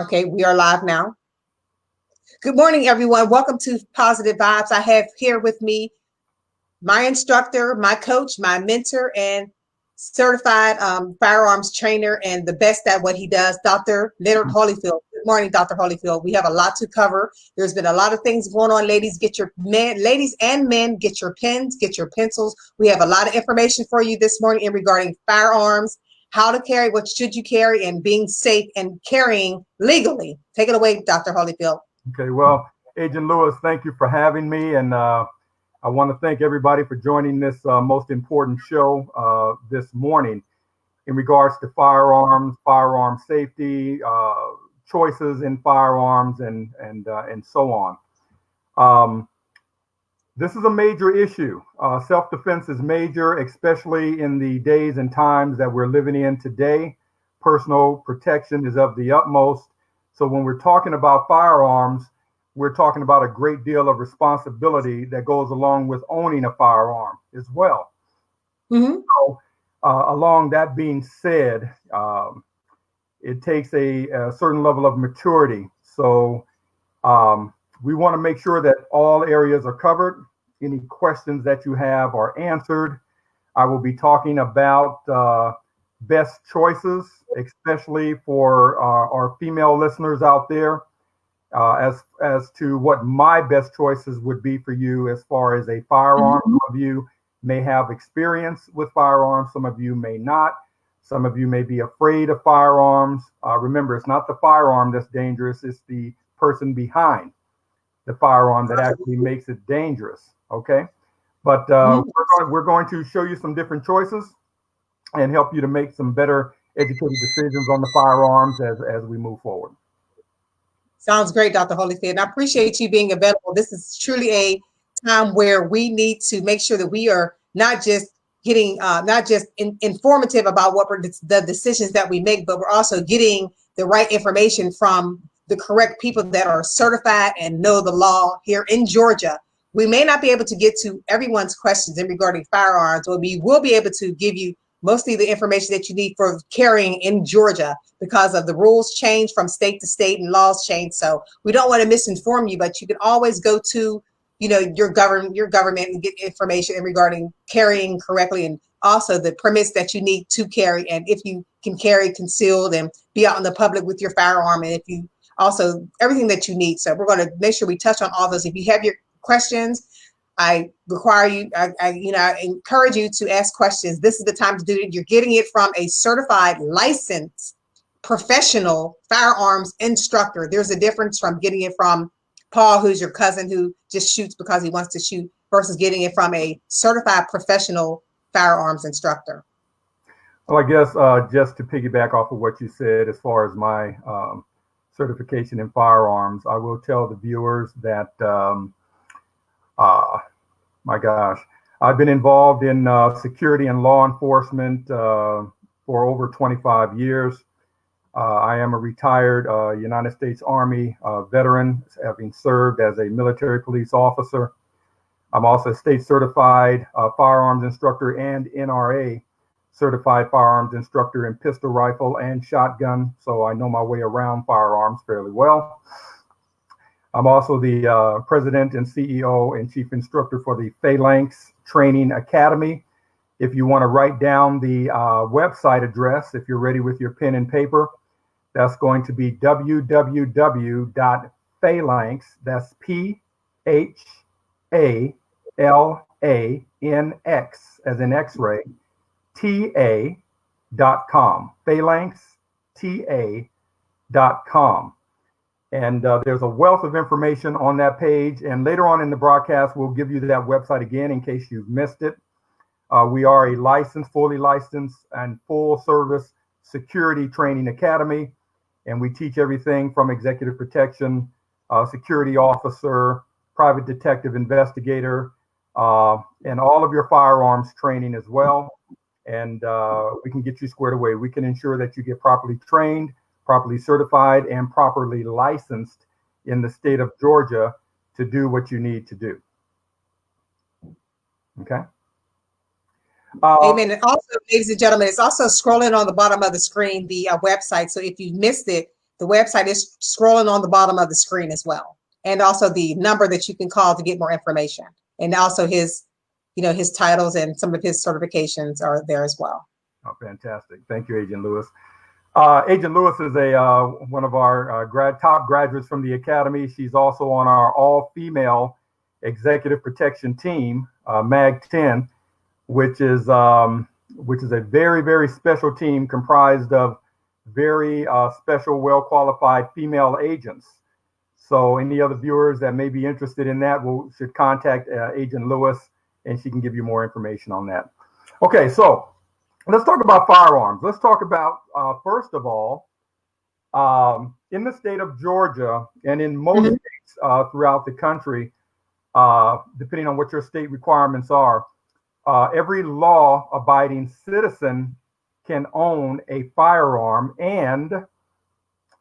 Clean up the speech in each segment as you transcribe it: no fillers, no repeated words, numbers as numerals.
Okay, we are live now. Good morning, everyone. Welcome to Positive Vibes. I have here with me my instructor, my coach, my mentor, and certified firearms trainer and the best at what he does, Dr. Leonard Holifield. Good morning, Dr. Holifield. We have a lot to cover. There's been a lot of things going on. Ladies, ladies and men, get your pens, get your pencils. We have a lot of information for you this morning in regarding firearms, how to carry, what should you carry, and being safe and carrying legally. Take it away, Dr. Holifield. Okay, well, Agent Lewis, thank you for having me. And I want to thank everybody for joining this most important show this morning in regards to firearms, firearm safety, choices in firearms, and so on. This is a major issue. Self-defense is major, especially in the days and times that we're living in today. Personal protection is of the utmost. So when we're talking about firearms, we're talking about a great deal of responsibility that goes along with owning a firearm as well. Mm-hmm. So, along that being said, it takes a certain level of maturity. So we want to make sure that all areas are covered. Any questions that you have are answered. I will be talking about best choices, especially for our female listeners out there, as to what my best choices would be for you as far as a firearm. Mm-hmm. Some of you may have experience with firearms, some of you may not. Some of you may be afraid of firearms. Remember, it's not the firearm that's dangerous, it's the person behind the firearm that actually makes it dangerous, okay? But we're going to show you some different choices and help you to make some better educated decisions on the firearms as we move forward. Sounds great, Dr. Holyfield. And I appreciate you being available. This is truly a time where we need to make sure that we are not just getting, not just informative about what the decisions that we make, but we're also getting the right information from the correct people that are certified and know the law here in Georgia. We may not be able to get to everyone's questions in regarding firearms, but we will be able to give you mostly the information that you need for carrying in Georgia because of the rules change from state to state and laws change. So we don't want to misinform you, but you can always go to, your government and get information regarding carrying correctly and also the permits that you need to carry. And if you can carry concealed and be out in the public with your firearm, and if you also everything that you need. So we're going to make sure we touch on all those. If you have your questions, I require you, I encourage you to ask questions. This is the time to do it. You're getting it from a certified, licensed, professional firearms instructor. There's a difference from getting it from Paul, who's your cousin who just shoots because he wants to shoot, versus getting it from a certified professional firearms instructor. Well, I guess just to piggyback off of what you said, as far as my certification in firearms, I will tell the viewers that my gosh, I've been involved in security and law enforcement for over 25 years. I am a retired United States Army veteran, having served as a military police officer. I'm also a state certified firearms instructor and NRA certified firearms instructor in pistol, rifle, and shotgun. So I know my way around firearms fairly well. I'm also the president and CEO and chief instructor for the Phalanx Training Academy. If you want to write down the website address, if you're ready with your pen and paper, that's going to be www.phalanx, that's PHALANX, as in X-ray, TA.com, phalanxta.com. And there's a wealth of information on that page. And later on in the broadcast, we'll give you that website again in case you've missed it. We are a fully licensed and full service security training academy. And we teach everything from executive protection, security officer, private detective, investigator, and all of your firearms training as well. And we can get you squared away. We can ensure that you get properly trained, properly certified, and properly licensed in the state of Georgia to do what you need to do. Okay. Amen. And also, ladies and gentlemen, it's also scrolling on the bottom of the screen, the website. So if you missed it, The website is scrolling on the bottom of the screen as well. And also the number that you can call to get more information. And also his, his titles and some of his certifications are there as well. Oh, fantastic. Thank you, Agent Lewis. Agent Lewis is one of our top graduates from the Academy. She's also on our all-female executive protection team, MAG 10, which is a very, very special team comprised of very special, well-qualified female agents. So any other viewers that may be interested in that should contact Agent Lewis, and she can give you more information on that. Okay, so let's talk about firearms. Let's talk about, first of all, in the state of Georgia and in most states throughout the country, depending on what your state requirements are, every law-abiding citizen can own a firearm, and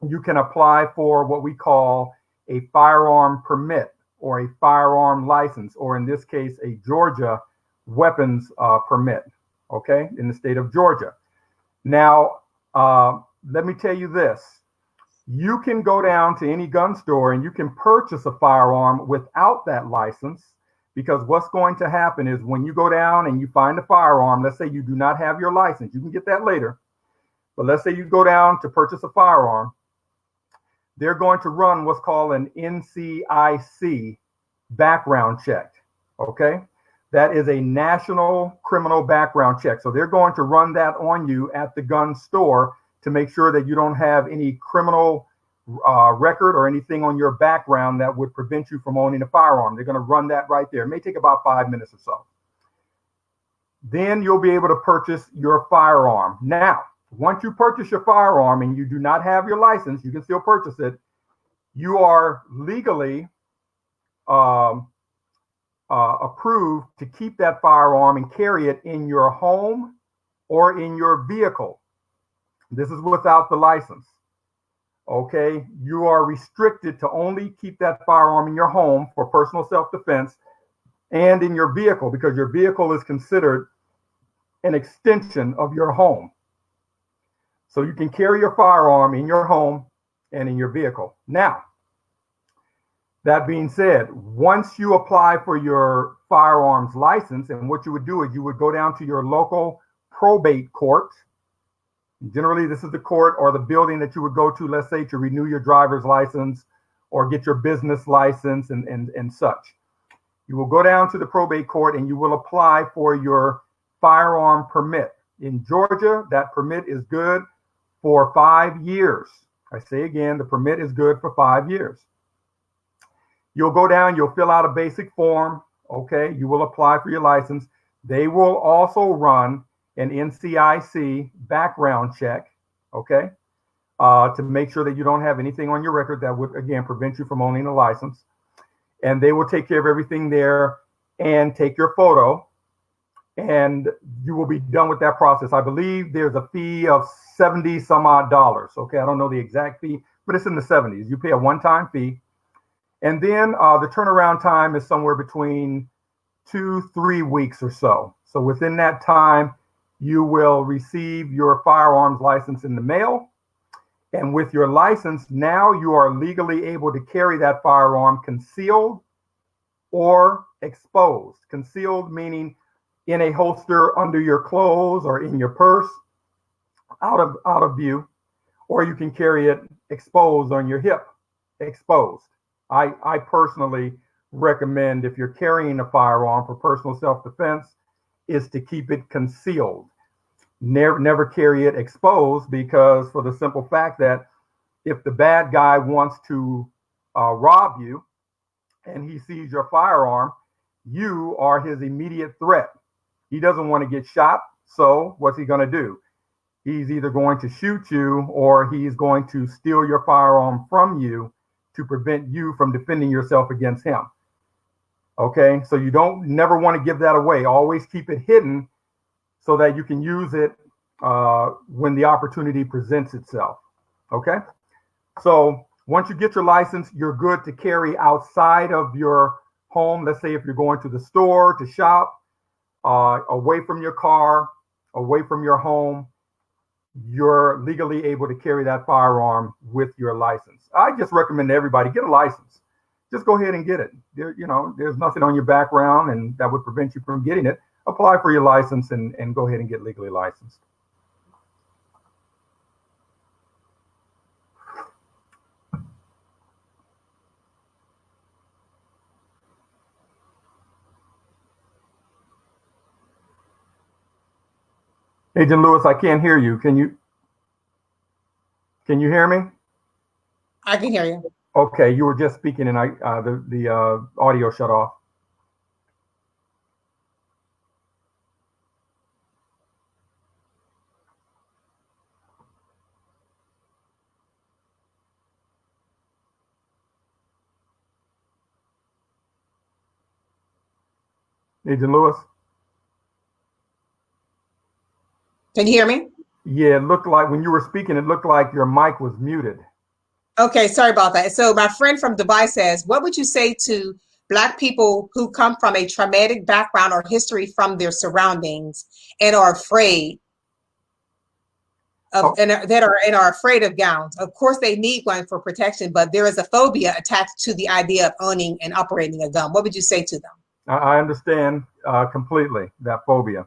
you can apply for what we call a firearm permit or a firearm license, or in this case, a Georgia weapons permit, okay, in the state of Georgia. Now, let me tell you this. You can go down to any gun store and you can purchase a firearm without that license, because what's going to happen is when you go down and you find a firearm, let's say you do not have your license, you can get that later, but let's say you go down to purchase a firearm, they're going to run what's called an NCIC background check, okay? That is a national criminal background check. So they're going to run that on you at the gun store to make sure that you don't have any criminal record or anything on your background that would prevent you from owning a firearm. They're going to run that right there. It may take about 5 minutes or so. Then you'll be able to purchase your firearm. Now, once you purchase your firearm and you do not have your license, you can still purchase it. You are legally approved to keep that firearm and carry it in your home or in your vehicle. This is without the license. Okay, you are restricted to only keep that firearm in your home for personal self-defense and in your vehicle, because your vehicle is considered an extension of your home. So you can carry your firearm in your home and in your vehicle. Now, that being said, once you apply for your firearms license, and what you would do is you would go down to your local probate court. Generally, this is the court or the building that you would go to, let's say, to renew your driver's license or get your business license and such. You will go down to the probate court and you will apply for your firearm permit. In Georgia, that permit is good for 5 years. I say again, the permit is good for 5 years. You'll go down, you'll fill out a basic form, okay? You will apply for your license. They will also run an NCIC background check, okay? To make sure that you don't have anything on your record that would, again, prevent you from owning a license. And they will take care of everything there and take your photo, and you will be done with that process. I believe there's a fee of 70 some odd dollars, okay? I don't know the exact fee, but it's in the 70s. You pay a one-time fee. And then the turnaround time is somewhere between 2-3 weeks or so. So within that time, you will receive your firearms license in the mail. And with your license, now you are legally able to carry that firearm concealed or exposed. Concealed meaning in a holster under your clothes or in your purse, out of view, or you can carry it exposed on your hip, exposed. I personally recommend, if you're carrying a firearm for personal self-defense, is to keep it concealed. Never carry it exposed, because for the simple fact that if the bad guy wants to rob you and he sees your firearm, you are his immediate threat. He doesn't want to get shot, so what's he going to do? He's either going to shoot you or he's going to steal your firearm from you to prevent you from defending yourself against him. Okay, so you never want to give that away. Always keep it hidden so that you can use it when the opportunity presents itself. Okay, so once you get your license, you're good to carry outside of your home. Let's say if you're going to the store to shop, away from your car, away from your home, you're legally able to carry that firearm with your license. I just recommend everybody get a license. Just go ahead and get it. There's nothing on your background and that would prevent you from getting it. Apply for your license and go ahead and get legally licensed. Agent Lewis, I can't hear you. Can you hear me? I can hear you. Okay, you were just speaking and the audio shut off. Agent Lewis? Can you hear me? Yeah, it looked like when you were speaking, it looked like your mic was muted. Okay, sorry about that. So my friend from Dubai says, what would you say to Black people who come from a traumatic background or history from their surroundings and are afraid of and are afraid of gowns? Of course, they need one for protection, but there is a phobia attached to the idea of owning and operating a gun. What would you say to them? I understand completely that phobia.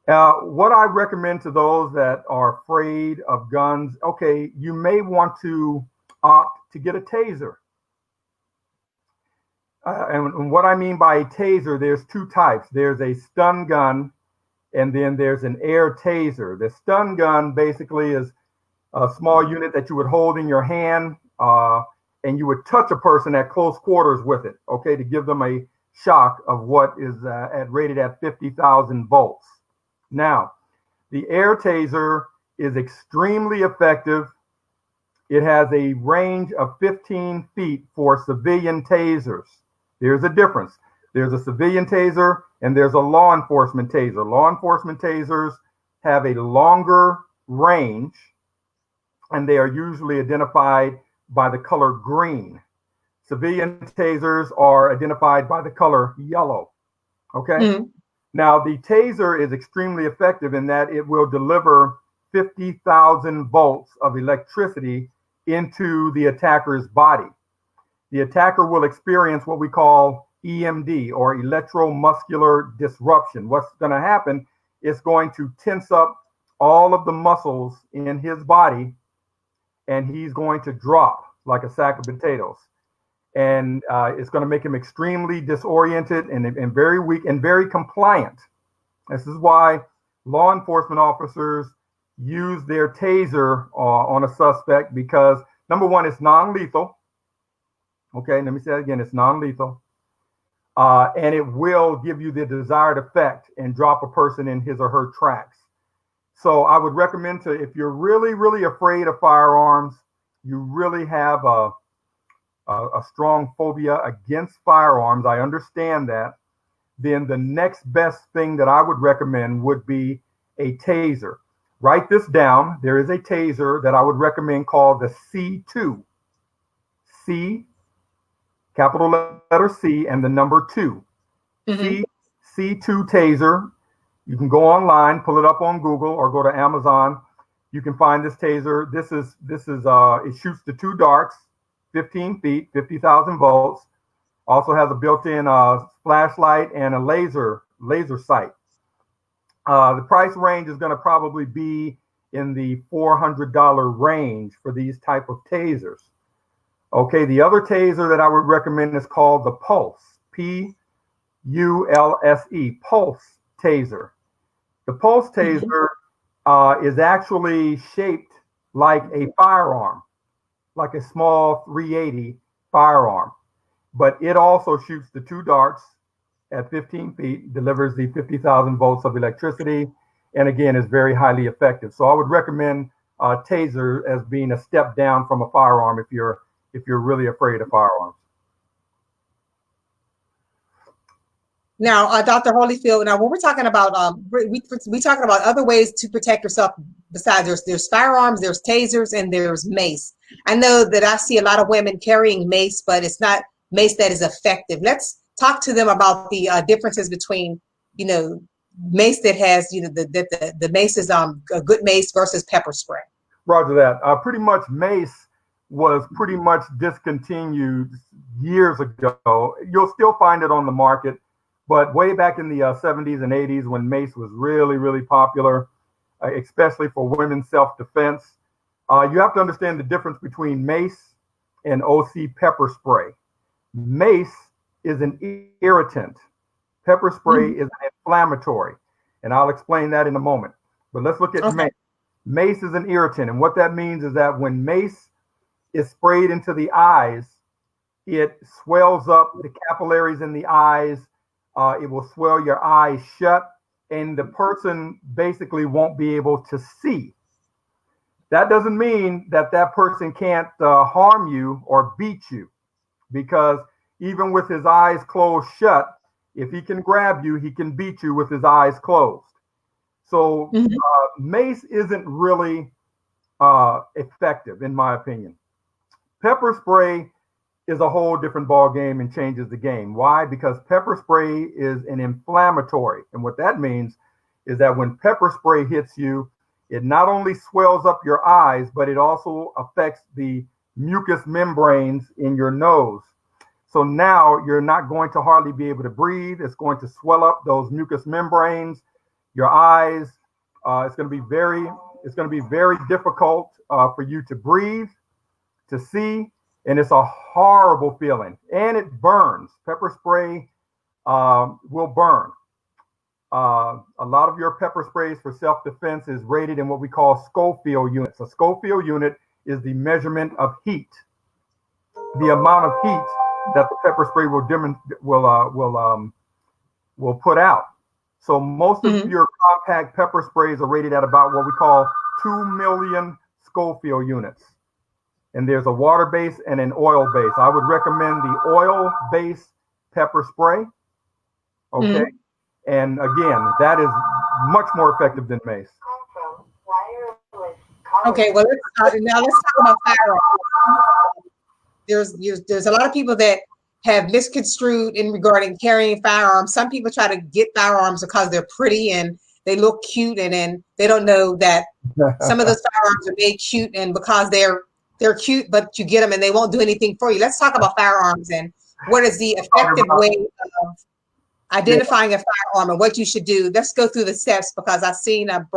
What I recommend to those that are afraid of guns, okay, you may want to opt to get a taser. And what I mean by a taser, there's two types. There's a stun gun, and then there's an air taser. The stun gun basically is a small unit that you would hold in your hand, and you would touch a person at close quarters with it, okay, to give them a shock of what is rated at 50,000 volts. Now, the air taser is extremely effective. It has a range of 15 feet for civilian tasers. There's a difference. There's a civilian taser and there's a law enforcement taser. Law enforcement tasers have a longer range and they are usually identified by the color green. Civilian tasers are identified by the color yellow. Okay. Mm-hmm. Now, the taser is extremely effective in that it will deliver 50,000 volts of electricity into the attacker's body. The attacker will experience what we call EMD, or electromuscular disruption. What's going to happen is going to tense up all of the muscles in his body, and he's going to drop like a sack of potatoes. And it's going to make him extremely disoriented and very weak and very compliant. This is why law enforcement officers use their taser on a suspect because, number one, it's non-lethal. Okay, let me say that again, it's non-lethal. And it will give you the desired effect and drop a person in his or her tracks. So I would recommend if you're really, really afraid of firearms, you really have a strong phobia against firearms, I understand that, then the next best thing that I would recommend would be a taser. Write this down. There is a taser that I would recommend called the C2. C, capital letter C, and the number 2. Mm-hmm. C2 taser. You can go online, pull it up on Google, or go to Amazon. You can find this taser. This is it shoots the 2 darts, 15 feet, 50,000 volts. Also has a built-in flashlight and a laser sight. The price range is going to probably be in the $400 range for these type of tasers. Okay, the other taser that I would recommend is called the Pulse, Pulse, Pulse taser. The Pulse taser is actually shaped like a firearm, like a small 380 firearm, but it also shoots the 2 darts at 15 feet, delivers the 50,000 volts of electricity, and again is very highly effective. So I would recommend taser as being a step down from a firearm if you're really afraid of firearms. Now, Dr. Holifield, now when we're talking about, we talking about other ways to protect yourself besides there's firearms, there's tasers, and there's mace. I know that I see a lot of women carrying mace, but it's not mace that is effective. Let's talk to them about the differences between, mace that has, the mace is a good mace versus pepper spray. Roger that. Pretty much mace was pretty much discontinued years ago. You'll still find it on the market, but way back in the 70s and 80s when mace was really, really popular, especially for women's self-defense, you have to understand the difference between mace and OC pepper spray. Mace is an irritant. Pepper spray is an inflammatory, and I'll explain that in a moment. But let's look at mace. Mace is an irritant, and what that means is that when mace is sprayed into the eyes, it swells up the capillaries in the eyes. It will swell your eyes shut, and the person basically won't be able to see. That doesn't mean that that person can't harm you or beat you, because even with his eyes closed shut, if he can grab you, he can beat you with his eyes closed. So mace isn't really effective, in my opinion. Pepper spray is a whole different ball game and changes the game. Why? Because pepper spray is an inflammatory. And what that means is that when pepper spray hits you, it not only swells up your eyes, but it also affects the mucous membranes in your nose. So now you're not going to hardly be able to breathe. It's going to swell up those mucous membranes, your eyes. It's going to be very difficult for you to breathe, to see, and it's a horrible feeling. And it burns. Pepper spray will burn. A lot of your pepper sprays for self-defense is rated in what we call Schofield units. A Schofield unit is the measurement of heat, the amount of heat that the pepper spray will put out. So most of your compact pepper sprays are rated at about what we call 2 million Schofield units. And there's a water base and an oil base. I would recommend the oil base pepper spray. Okay. And again, that is much more effective than mace. Okay, well, let's talk about firearms. There's a lot of people that have misconstrued in regarding carrying firearms. Some people try to get firearms because they're pretty and they look cute, and then they don't know that some of those firearms are made cute, and because they're cute, but you get them and they won't do anything for you. Let's talk about firearms and what is the effective way of identifying a firearm and what you should do. Let's go through the steps, because I've seen a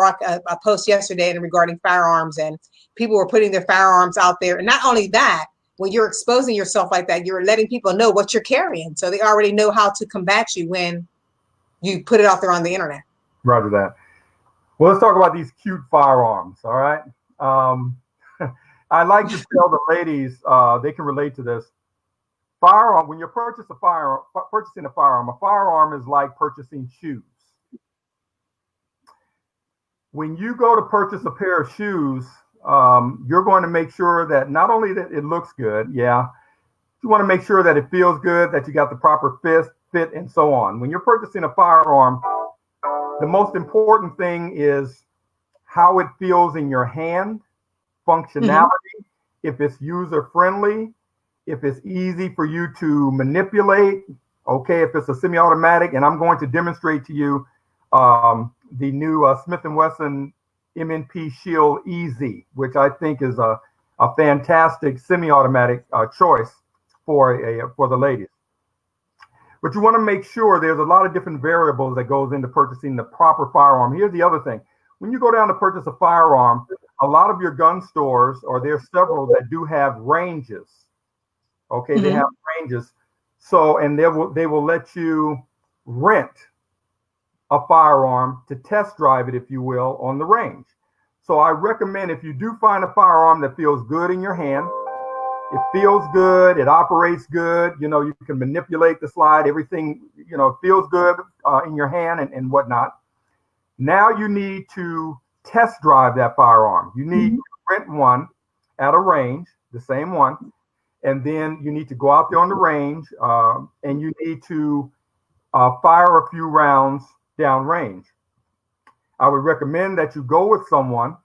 post yesterday regarding firearms, and people were putting their firearms out there. And not only that, when you're exposing yourself like that, you're letting people know what you're carrying. So they already know how to combat you when you put it out there on the internet. Roger that. Well, let's talk about these cute firearms. All right. I like to tell the ladies, they can relate to this. Firearm, when you're purchasing a firearm is like purchasing shoes. When you go to purchase a pair of shoes, you're going to make sure that not only that it looks good, you want to make sure that it feels good, that you got the proper fit, and so on. When you're purchasing a firearm, the most important thing is how it feels in your hand, functionality, if it's user friendly, if it's easy for you to manipulate, okay, if it's a semi-automatic. And I'm going to demonstrate to you the new Smith & Wesson M&P Shield EZ, which I think is a fantastic semi-automatic choice for the ladies. But you want to make sure there's a lot of different variables that goes into purchasing the proper firearm. Here's the other thing. When you go down to purchase a firearm, a lot of your gun stores, or there's several that do have ranges. Okay, they have ranges. So, and they will let you rent a firearm to test drive it, if you will, on the range. So I recommend, if you do find a firearm that feels good in your hand, it feels good, it operates good, you can manipulate the slide, everything, it feels good in your hand and whatnot. Now you need to test drive that firearm. You need to rent one at a range, the same one. And then you need to go out there on the range and you need to fire a few rounds downrange. I would recommend that you go with someone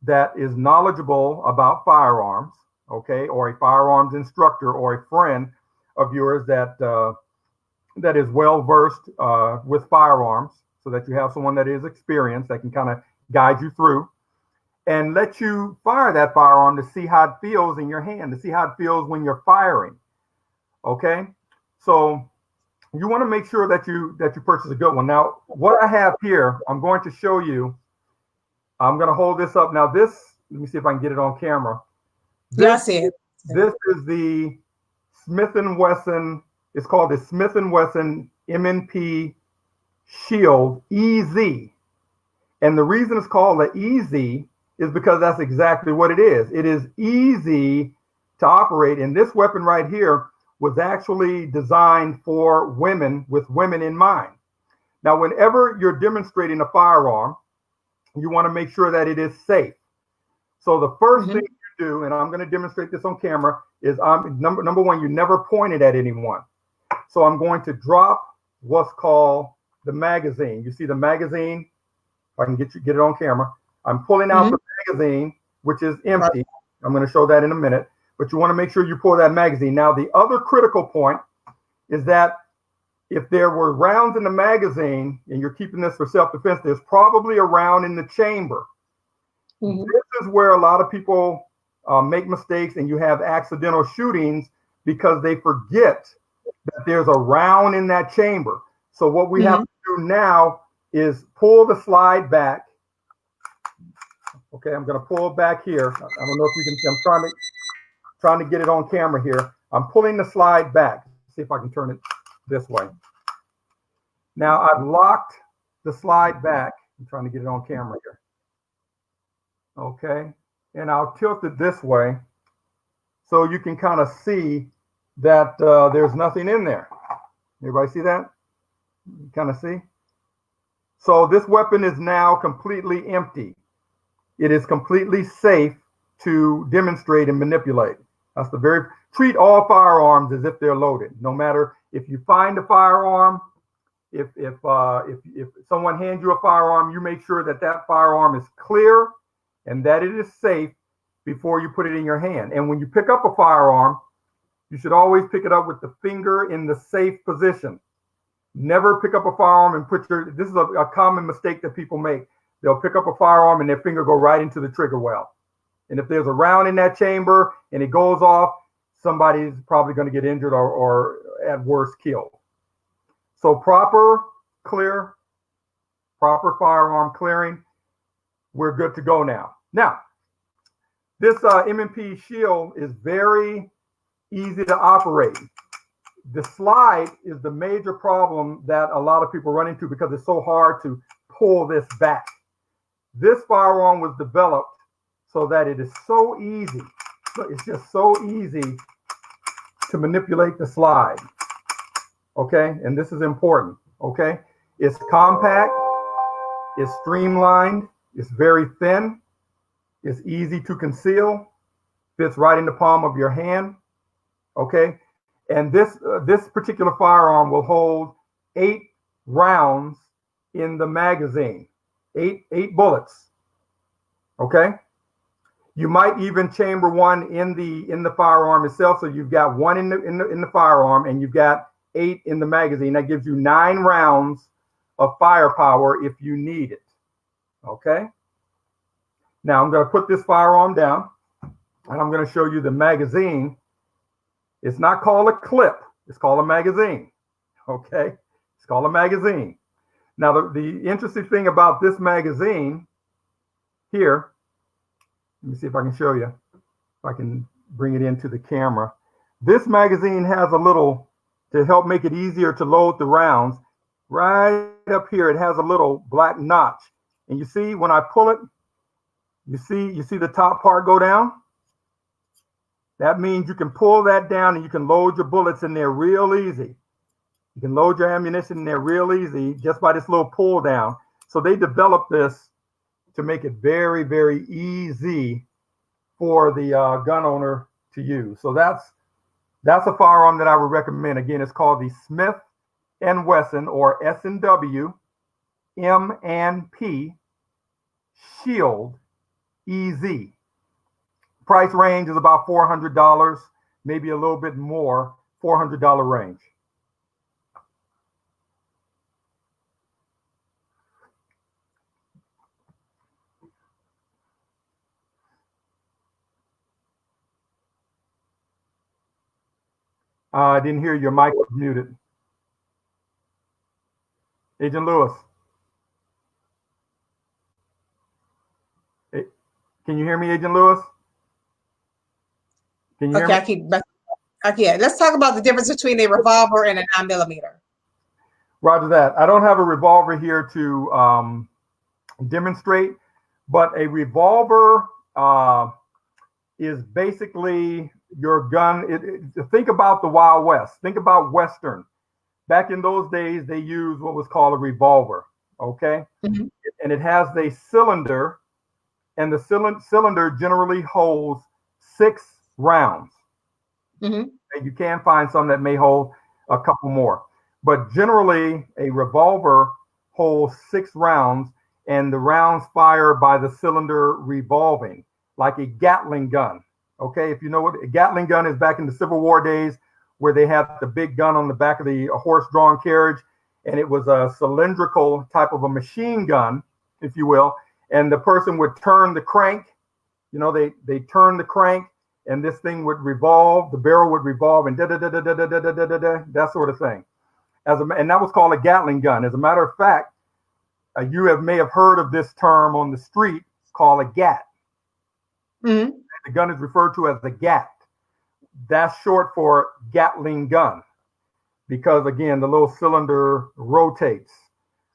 that is knowledgeable about firearms, okay, or a firearms instructor or a friend of yours that is well versed with firearms. so that you have someone that is experienced that can kind of guide you through and let you fire that firearm to see how it feels in your hand, to see how it feels when you're firing. Okay, so you want to make sure that you purchase a good one. Now, what I have here, I'm going to show you. I'm going to hold this up now. This, let me see if I can get it on camera. Yeah, I see it. This is the Smith & Wesson. It's called the Smith & Wesson M&P Shield EZ. And the reason it's called the EZ is because that's exactly what it is. It is easy to operate. And this weapon right here was actually designed for women, with women in mind. Now, whenever you're demonstrating a firearm, you want to make sure that it is safe. So the first thing you do, and I'm going to demonstrate this on camera, is number one, you never point it at anyone. So I'm going to drop what's called the magazine. You see the magazine? If I can get it on camera. I'm pulling out the magazine, which is empty. I'm going to show that in a minute. But you want to make sure you pull that magazine. Now, the other critical point is that if there were rounds in the magazine, and you're keeping this for self-defense, there's probably a round in the chamber. This is where a lot of people make mistakes, and you have accidental shootings because they forget that there's a round in that chamber. So what we have to do now is pull the slide back. Okay, I'm going to pull it back here. I don't know if you can see. I'm trying to get it on camera here. I'm pulling the slide back. See if I can turn it this way. Now I've locked the slide back. I'm trying to get it on camera here. Okay, and I'll tilt it this way so you can kind of see that there's nothing in there. Everybody see that? You kind of see? So this weapon is now completely empty. It is completely safe to demonstrate and manipulate. That's treat all firearms as if they're loaded. No matter if you find a firearm, if someone hands you a firearm, you make sure that that firearm is clear and that it is safe before you put it in your hand. And when you pick up a firearm, you should always pick it up with the finger in the safe position. Never pick up a firearm and this is a common mistake that people make. They'll pick up a firearm and their finger go right into the trigger well. And if there's a round in that chamber and it goes off, somebody's probably going to get injured or at worst killed. So proper firearm clearing, we're good to go now. Now, this M&P Shield is very easy to operate. The slide is the major problem that a lot of people run into because it's so hard to pull this back. This firearm was developed so that it is so easy. It's just so easy to manipulate the slide. Okay, and this is important. Okay, it's compact, it's streamlined, it's very thin, it's easy to conceal, fits right in the palm of your hand. Okay, and this particular firearm will hold 8 rounds in the magazine, eight bullets. Okay, you might even chamber one in the firearm itself, so you've got one in the firearm, and you've got 8 in the magazine. That gives you 9 rounds of firepower if you need it. Okay. Now I'm going to put this firearm down, and I'm going to show you the magazine. It's not called a clip. It's called a magazine. Okay. It's called a magazine. Now, the interesting thing about this magazine here, let me see if I can show you, if I can bring it into the camera. This magazine has a little, to help make it easier to load the rounds, right up here, it has a little black notch. And you see, when I pull it, you see the top part go down? That means you can pull that down and you can load your bullets in there real easy. You can load your ammunition in there real easy just by this little pull down. So they developed this to make it very, very easy for the gun owner to use. So that's a firearm that I would recommend. Again, it's called the Smith & Wesson, or S&W M&P Shield EZ. Price range is about $400, maybe a little bit more, $400 range. I didn't hear your mic was muted. Agent Lewis. Can you hear me, Agent Lewis? Can you hear Okay, me? okay. Let's talk about the difference between a revolver and a 9mm. Roger that. I don't have a revolver here to demonstrate, but a revolver is basically your gun. Think about the Wild West. Think about Western. Back in those days, they used what was called a revolver. Okay, Mm-hmm. and it has a cylinder, and the cylinder generally holds 6 rounds. Mm-hmm. And you can find some that may hold a couple more, but generally a revolver holds 6 rounds, and the rounds fire by the cylinder revolving like a Gatling gun. Okay, if you know what a Gatling gun is, back in the Civil War days, where they had the big gun on the back of the horse-drawn carriage, and it was a cylindrical type of a machine gun, if you will, and the person would turn the crank. They turn the crank, and this thing would revolve, the barrel would revolve, and da da da da da da da da da da, that sort of thing. And that was called a Gatling gun. As a matter of fact, you may have heard of this term on the street called a gat. Mm-hmm. The gun is referred to as a gat. That's short for Gatling gun, because again, the little cylinder rotates.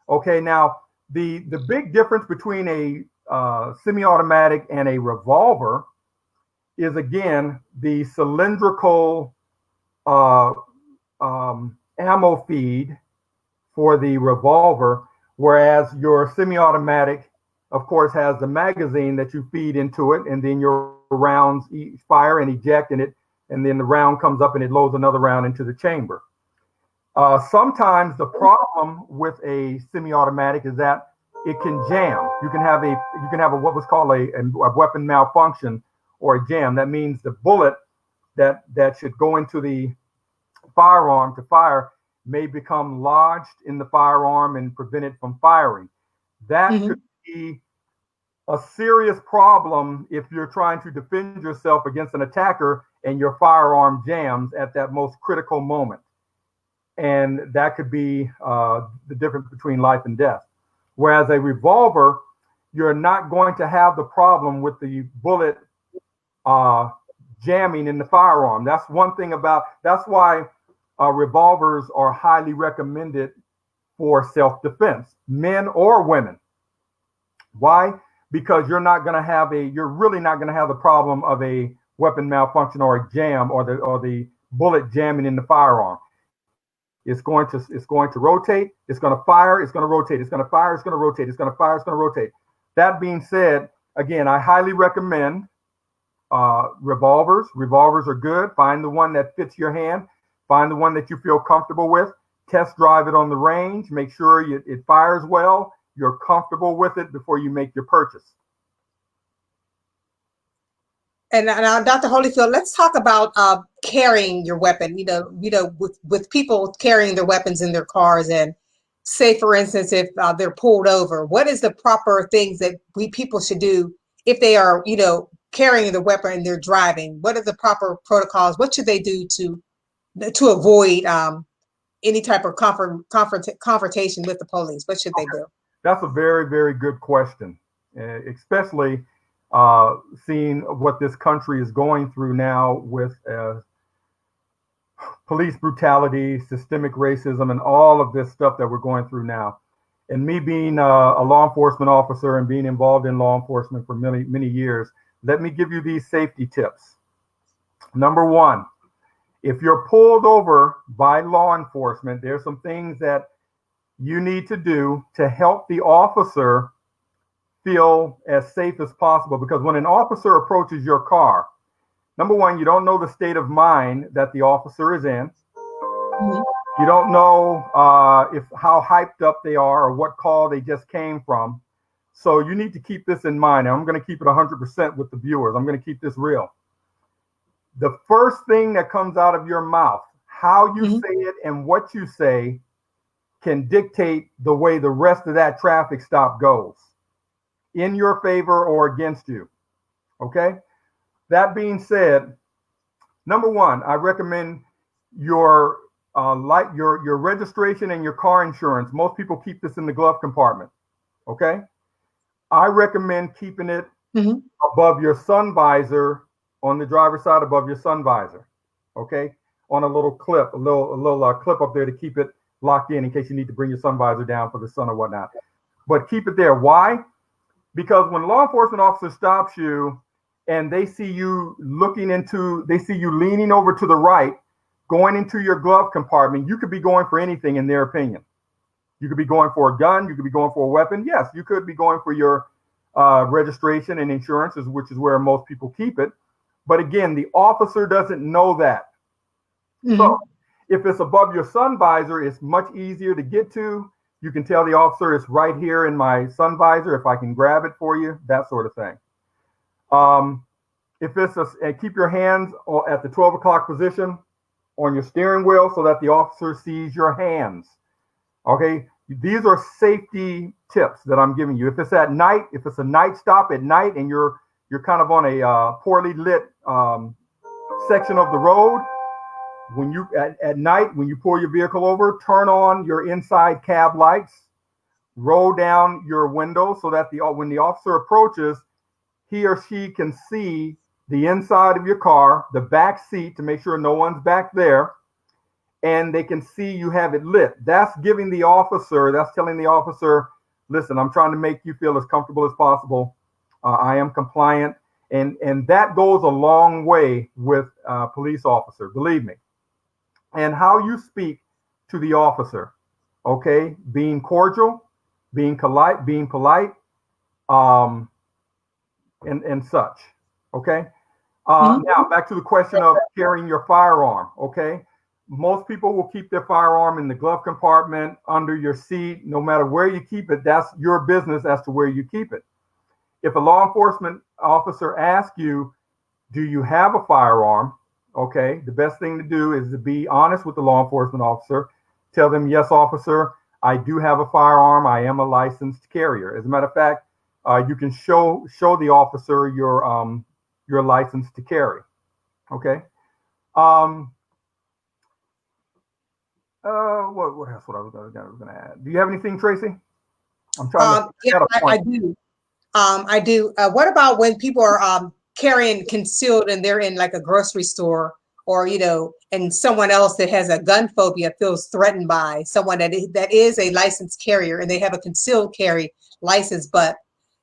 Okay, now the big difference between a semi-automatic and a revolver is, again, the cylindrical ammo feed for the revolver, whereas your semi-automatic, of course, has the magazine that you feed into it, and then your rounds fire and eject in it, and then the round comes up and it loads another round into the chamber. Sometimes the problem with a semi-automatic is that it can jam. You can have a what was called a weapon malfunction, or a jam. That means the bullet that should go into the firearm to fire may become lodged in the firearm and prevent it from firing. That Mm-hmm. could be a serious problem if you're trying to defend yourself against an attacker and your firearm jams at that most critical moment. And that could be the difference between life and death. Whereas a revolver, you're not going to have the problem with the bullet jamming in the firearm. That's one thing that's why revolvers are highly recommended for self-defense, men or women. Why? Because you're really not going to have the problem of a weapon malfunction or a jam, or the bullet jamming in the firearm. It's going to rotate. It's going to fire. It's going to rotate. It's going to fire. It's going to rotate. It's going to fire. It's going to rotate. That being said, again, I highly recommend revolvers. Revolvers are good. Find the one that fits your hand. Find the one that you feel comfortable with. Test drive it on the range. Make sure it fires well. You're comfortable with it before you make your purchase. And now, Dr. Holyfield, let's talk about carrying your weapon. With people carrying their weapons in their cars, and say, for instance, if they're pulled over, what is the proper things that people should do if they are, carrying the weapon and they're driving? What are the proper protocols? What should they do to avoid any type of confrontation with the police? What should they do? That's a very, very good question, especially seeing what this country is going through now with police brutality, systemic racism, and all of this stuff that we're going through now. And me being a law enforcement officer and being involved in law enforcement for many, many years, let me give you these safety tips. Number one, if you're pulled over by law enforcement, there's some things that you need to do to help the officer feel as safe as possible. Because when an officer approaches your car, number one, you don't know the state of mind that the officer is in. Mm-hmm. You don't know how hyped up they are or what call they just came from. So you need to keep this in mind. And I'm going to keep it 100% with the viewers. I'm going to keep this real. The first thing that comes out of your mouth, how you say it and what you say, can dictate the way the rest of that traffic stop goes, in your favor or against you. Okay? That being said, number one, I recommend your your registration and your car insurance. Most people keep this in the glove compartment. Okay, I recommend keeping it Mhm. above your sun visor, on the driver's side above your sun visor. Okay, on a little clip, a little clip up there to keep it locked in case you need to bring your sun visor down for the sun or whatnot. But keep it there. Why? Because when a law enforcement officer stops you and they see you they see you leaning over to the right, going into your glove compartment, you could be going for anything in their opinion. You could be going for a gun, you could be going for a weapon. Yes, you could be going for your registration and insurances, which is where most people keep it. But again, the officer doesn't know that. So Mhm. if it's above your sun visor, it's much easier to get to. You can tell the officer it's right here in my sun visor if I can grab it for you, that sort of thing. Um, if it's and keep your hands at the 12 o'clock position on your steering wheel so that the officer sees your hands. Okay, these are safety tips that I'm giving you. If it's at night, if it's a night stop at night and you're kind of on a poorly lit section of the road, when you at night when you pull your vehicle over, turn on your inside cab lights, roll down your window so that when the officer approaches, he or she can see the inside of your car, the back seat to make sure no one's back there, and they can see you have it lit. That's telling the officer, listen, I'm trying to make you feel as comfortable as possible. I am compliant. And that goes a long way with a police officer, believe me. And how you speak to the officer, okay? Being cordial, being polite, um, and such, okay? Mhm. Now, back to the question of carrying your firearm, okay? Most people will keep their firearm in the glove compartment, under your seat. No matter where you keep it, that's your business as to where you keep it. If a law enforcement officer asks you, do you have a firearm? Okay, the best thing to do is to be honest with the law enforcement officer. Tell them, yes, officer, I do have a firearm. I am a licensed carrier. As a matter of fact, you can show the officer your license to carry. Okay. Um, what else? What I was going to add? Do you have anything, Tracy? I'm trying to. Yeah, I had a I point. do. I do. What about when people are carrying concealed and they're in like a grocery store, or and someone else that has a gun phobia feels threatened by someone that is a licensed carrier and they have a concealed carry license, but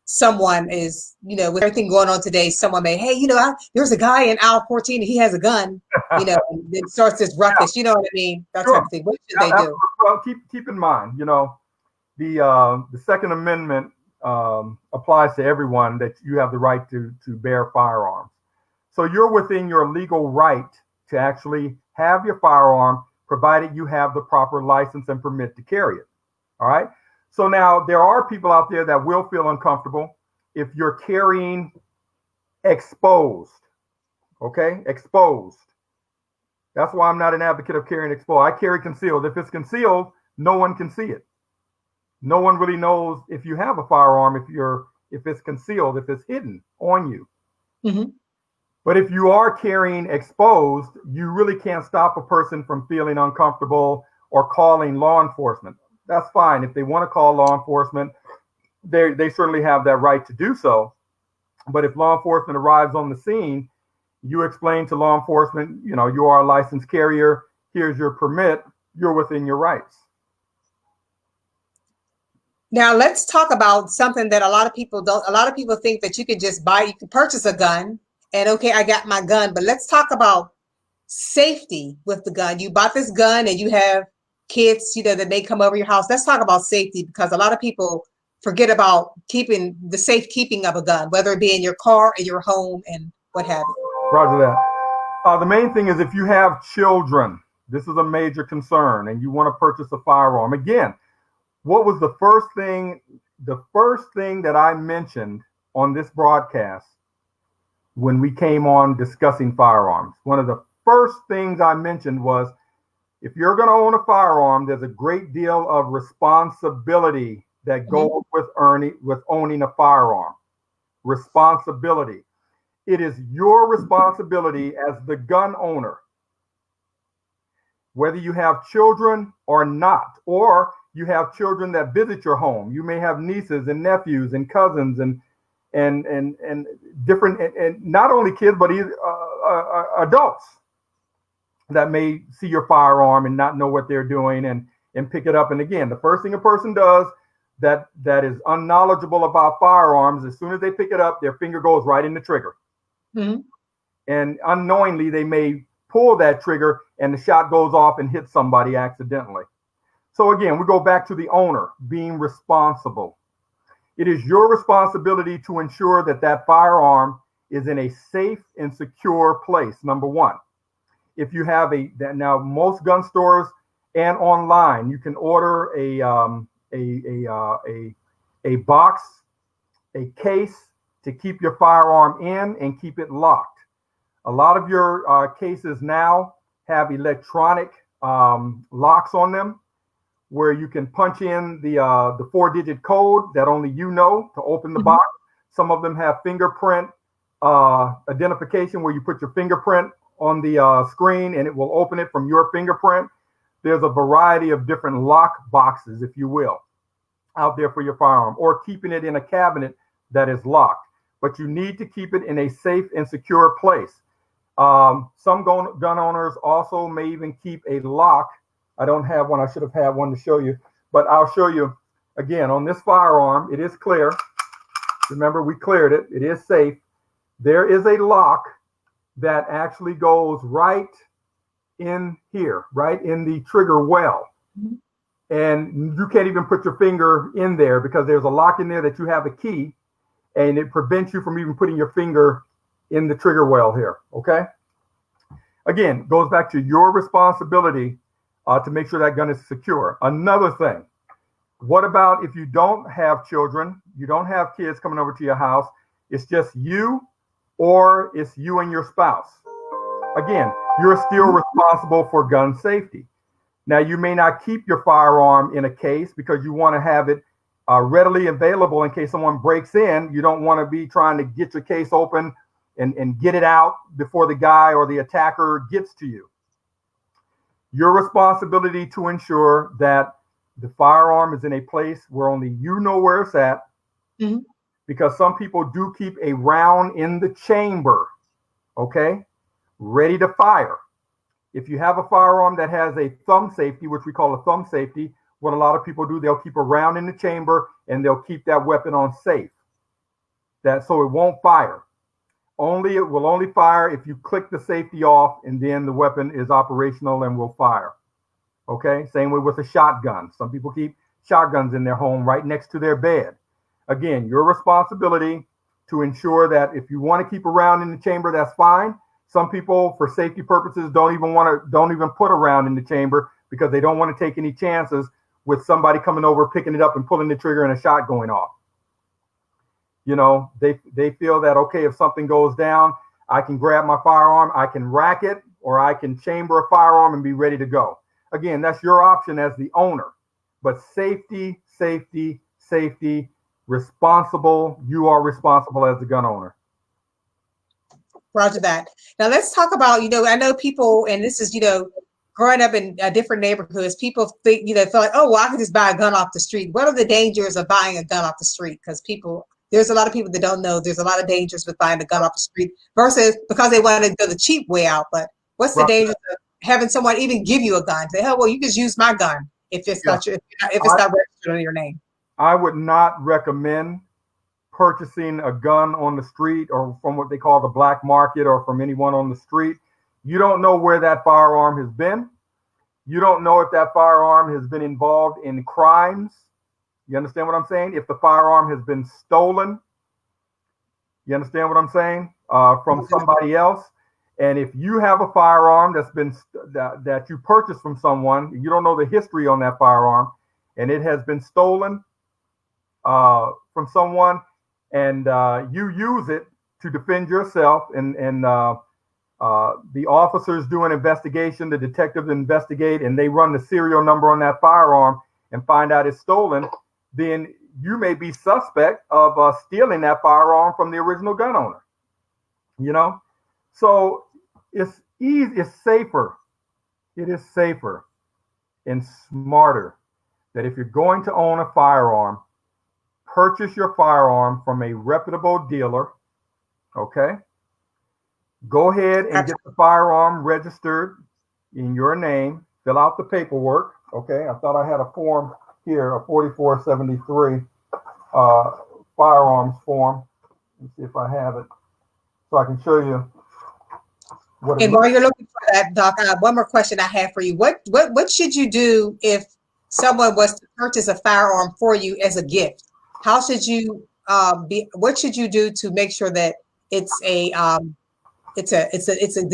someone is, with everything going on today, someone may, hey, there's a guy in aisle 14 and he has a gun, and then starts this Yeah, ruckus, you know what I mean? That type sure. of thing. What should Yeah, they do? well, keep in mind, the Second Amendment applies to everyone, that you have the right to bear firearms. So you're within your legal right to actually have your firearm, provided you have the proper license and permit to carry it. All right. So now there are people out there that will feel uncomfortable if you're carrying exposed. Okay, exposed. That's why I'm not an advocate of carrying exposed. I carry concealed. If it's concealed, no one can see it. No one really knows if you have a firearm, if it's concealed, if it's hidden on you. Mm-hmm. But if you are carrying exposed, you really can't stop a person from feeling uncomfortable or calling law enforcement. That's fine. If they want to call law enforcement, they certainly have that right to do so. But if law enforcement arrives on the scene, you explain to law enforcement, you are a licensed carrier. Here's your permit. You're within your rights. Now let's talk about something that a lot of people don't. A lot of people think that you can just you can purchase a gun and okay, I got my gun. But let's talk about safety with the gun. You bought this gun and you have kids, that may come over your house. Let's talk about safety, because a lot of people forget about keeping the safekeeping of a gun, whether it be in your car, in your home, and what have you. Roger that. The main thing is, if you have children, this is a major concern, and you want to purchase a firearm. Again, what was the first thing? The first thing that I mentioned on this broadcast when we came on discussing firearms, one of the first things I mentioned was, if you're going to own a firearm, there's a great deal of responsibility that Mm-hmm. goes with owning a firearm. Responsibility. It is your responsibility as the gun owner whether you have children or not, or you have children that visit your home. You may have nieces and nephews and cousins and different, and not only kids, but adults that may see your firearm and not know what they're doing and pick it up. And again, the first thing a person does that is unknowledgeable about firearms, as soon as they pick it up, their finger goes right in the trigger. Mm-hmm. And unknowingly, they may pull that trigger and the shot goes off and hits somebody accidentally. So again, we go back to the owner being responsible. It is your responsibility to ensure that that firearm is in a safe and secure place, number one. If you have now most gun stores and online, you can order a box, a case to keep your firearm in and keep it locked. A lot of your cases now have electronic locks on them, where you can punch in the 4-digit code that only you know to open the box. Some of them have fingerprint identification, where you put your fingerprint on the screen and it will open it from your fingerprint. There's a variety of different lock boxes, if you will, out there for your firearm, or keeping it in a cabinet that is locked. But you need to keep it in a safe and secure place. Some gun owners also may even keep a lock. I don't have one. I should have had one to show you, but I'll show you again on this firearm. It is clear. Remember, we cleared it. It is safe. There is a lock that actually goes right in here, right in the trigger well. And you can't even put your finger in there because there's a lock in there that you have a key, and it prevents you from even putting your finger in the trigger well here, okay? Again, goes back to your responsibility to make sure that gun is secure. Another thing, what about if you don't have children, you don't have kids coming over to your house, it's just you, or it's you and your spouse? Again, you're still responsible for gun safety. Now, you may not keep your firearm in a case because you want to have it readily available in case someone breaks in. You don't want to be trying to get your case open and get it out before the guy or the attacker gets to you. Your responsibility to ensure that the firearm is in a place where only you know where it's at, because some people do keep a round in the chamber, okay, ready to fire. If you have a firearm that has a thumb safety, which we call a thumb safety, what a lot of people do, they'll keep a round in the chamber and they'll keep that weapon on safe, that so it won't fire. It will only fire if you click the safety off, and then the weapon is operational and will fire. Okay, same way with a shotgun. Some people keep shotguns in their home right next to their bed. Again, your responsibility to ensure that if you want to keep a round in the chamber, that's fine. Some people, for safety purposes, don't even put a round in the chamber because they don't want to take any chances with somebody coming over, picking it up and pulling the trigger and a shot going off. You know, they feel that, okay, if something goes down, I can grab my firearm, I can rack it, or I can chamber a firearm and be ready to go. Again, that's your option as the owner. But safety, safety, safety, responsible. You are responsible as the gun owner. Roger that. Now let's talk about, I know people, and this is, growing up in different neighborhoods, people think, feel like, oh, well, I can just buy a gun off the street. What are the dangers of buying a gun off the street? Because there's a lot of people that don't know there's a lot of dangers with buying a gun off the street versus because they want to go the cheap way out. But what's the danger of having someone even give you a gun? Say, oh, well, you just use my gun if it's not registered under your name. I would not recommend purchasing a gun on the street or from what they call the black market or from anyone on the street. You don't know where that firearm has been. You don't know if that firearm has been involved in crimes. You understand what I'm saying? If the firearm has been stolen, you understand what I'm saying? From somebody else. And if you have a firearm that you purchased from someone, you don't know the history on that firearm, and it has been stolen from someone, and you use it to defend yourself, and the officers do an investigation, the detectives investigate, and they run the serial number on that firearm and find out it's stolen, then you may be suspect of stealing that firearm from the original gun owner. So it's easy, it's safer it is safer and smarter that if you're going to own a firearm, purchase your firearm from a reputable dealer, okay? Go ahead and get the firearm registered in your name, fill out the paperwork, okay? I thought I had a form here, a 4473 firearms form. Let's see if I have it so I can show you what it And looks while you're looking for that, Doc, I have one more question I have for you. What should you do if someone was to purchase a firearm for you as a gift? How should you what should you do to make sure that it's the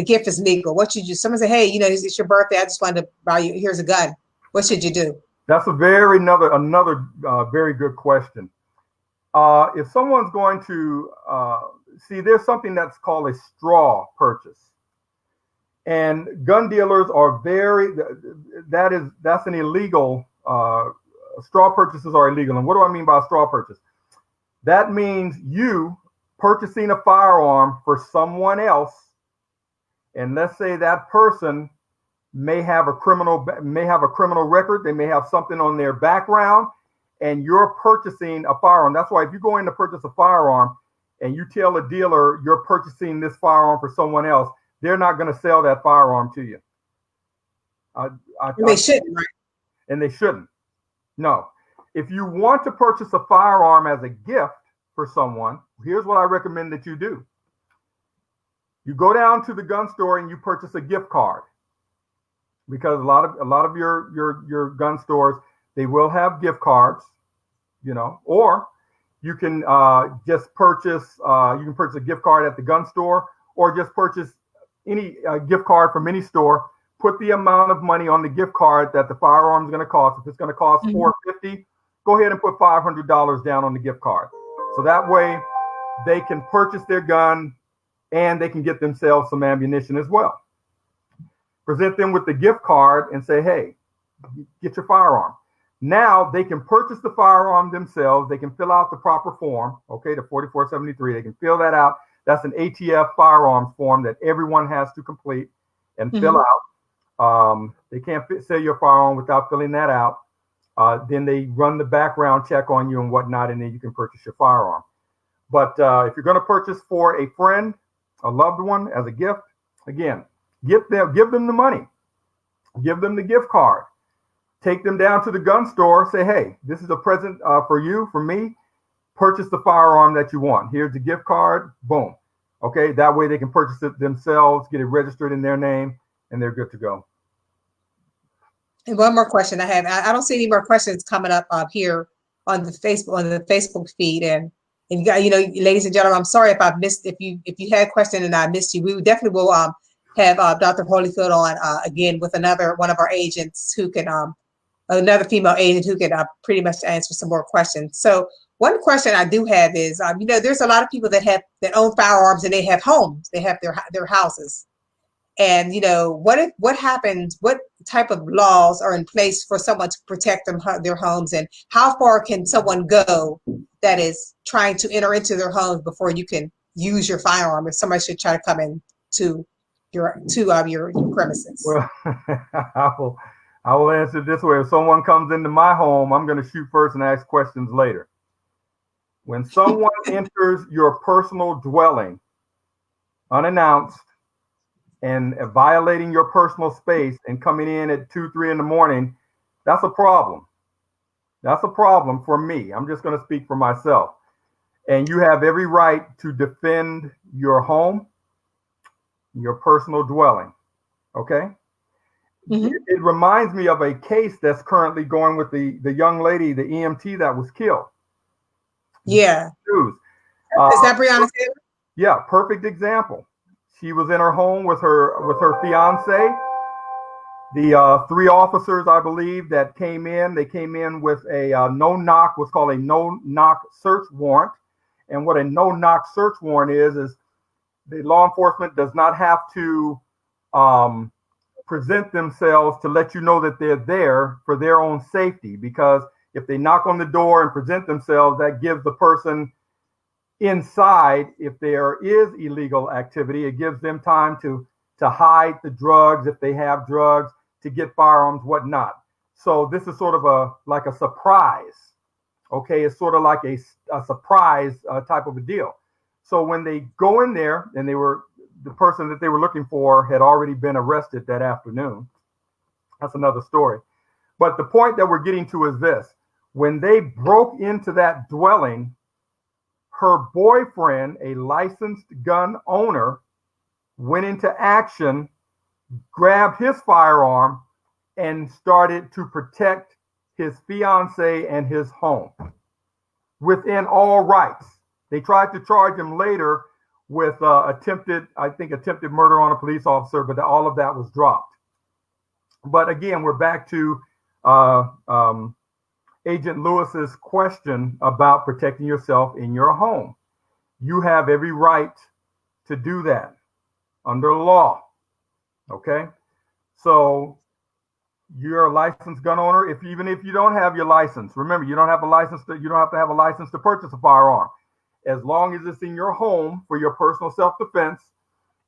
gift is legal? What should you, someone say, hey, it's your birthday, I just wanted to buy you, here's a gun. What should you do? That's another very good question. If someone's going to see, there's something that's called a straw purchase, and gun dealers are that's an illegal. Straw purchases are illegal, and what do I mean by straw purchase? That means you purchasing a firearm for someone else, and let's say that person may have a criminal record, they may have something on their background, and you're purchasing a firearm. That's why if you go in to purchase a firearm and you tell a dealer you're purchasing this firearm for someone else, they're not going to sell that firearm to you. They shouldn't, right? And they shouldn't. No. If you want to purchase a firearm as a gift for someone, here's what I recommend that you do. You go down to the gun store and you purchase a gift card, because a lot of your gun stores, they will have gift cards, or you can just purchase a gift card at the gun store, or just purchase any gift card from any store. Put the amount of money on the gift card that the firearm is going to cost. If it's going to cost $450, go ahead and put $500 down on the gift card. So that way they can purchase their gun and they can get themselves some ammunition as well. Present them with the gift card and say, hey, get your firearm. Now they can purchase the firearm themselves. They can fill out the proper form, okay, the 4473. They can fill that out. That's an ATF firearms form that everyone has to complete and fill out. They can't sell your firearm without filling that out. Then they run the background check on you and whatnot, and then you can purchase your firearm. But if you're going to purchase for a friend, a loved one, as a gift, again, give them the money, give them the gift card, take them down to the gun store, say, hey, this is a present for you, for me. Purchase the firearm that you want. Here's the gift card. Boom. Okay, that way they can purchase it themselves, get it registered in their name, and they're good to go. And one more question I have. I don't see any more questions coming up here on the Facebook feed. And you got, ladies and gentlemen, I'm sorry if I've missed, if you had a question and I missed you. We definitely will have Dr. Holifield on again with one of our agents who can another female agent who can pretty much answer some more questions. So one question I do have is, there's a lot of people that own firearms and they have homes, they have their houses. And, what happens, what type of laws are in place for someone to protect their homes, and how far can someone go that is trying to enter into their homes before you can use your firearm if somebody should try to come in to your premises? Well, I will answer it this way. If someone comes into my home, I'm going to shoot first and ask questions later. When someone enters your personal dwelling unannounced and violating your personal space and coming in at 2, 3 in the morning, that's a problem. That's a problem for me. I'm just going to speak for myself. And you have every right to defend your home, your personal dwelling. Okay? It reminds me of a case that's currently going with the young lady, the EMT that was killed. Yeah. Is that Breonna Taylor? Yeah, perfect example. She was in her home with her fiance. The 3 officers, I believe, that came in, they came in with a no-knock, what's called a no-knock search warrant. And what a no-knock search warrant is the law enforcement does not have to present themselves to let you know that they're there for their own safety, because if they knock on the door and present themselves, that gives the person inside, if there is illegal activity, it gives them time to hide the drugs, if they have drugs, to get firearms, whatnot. So this is sort of like a surprise. Okay, it's sort of like a surprise type of a deal. So when they go in there, and the person that they were looking for had already been arrested that afternoon. That's another story. But the point that we're getting to is this: when they broke into that dwelling, her boyfriend, a licensed gun owner, went into action, grabbed his firearm, and started to protect his fiance and his home within all rights. They tried to charge him later with attempted murder on a police officer, but all of that was dropped. But again, we're back to Agent Lewis's question about protecting yourself in your home. You have every right to do that under law. Okay, so you're a licensed gun owner. Even if you don't have your license, remember, you don't have to have a license to purchase a firearm. As long as it's in your home for your personal self-defense,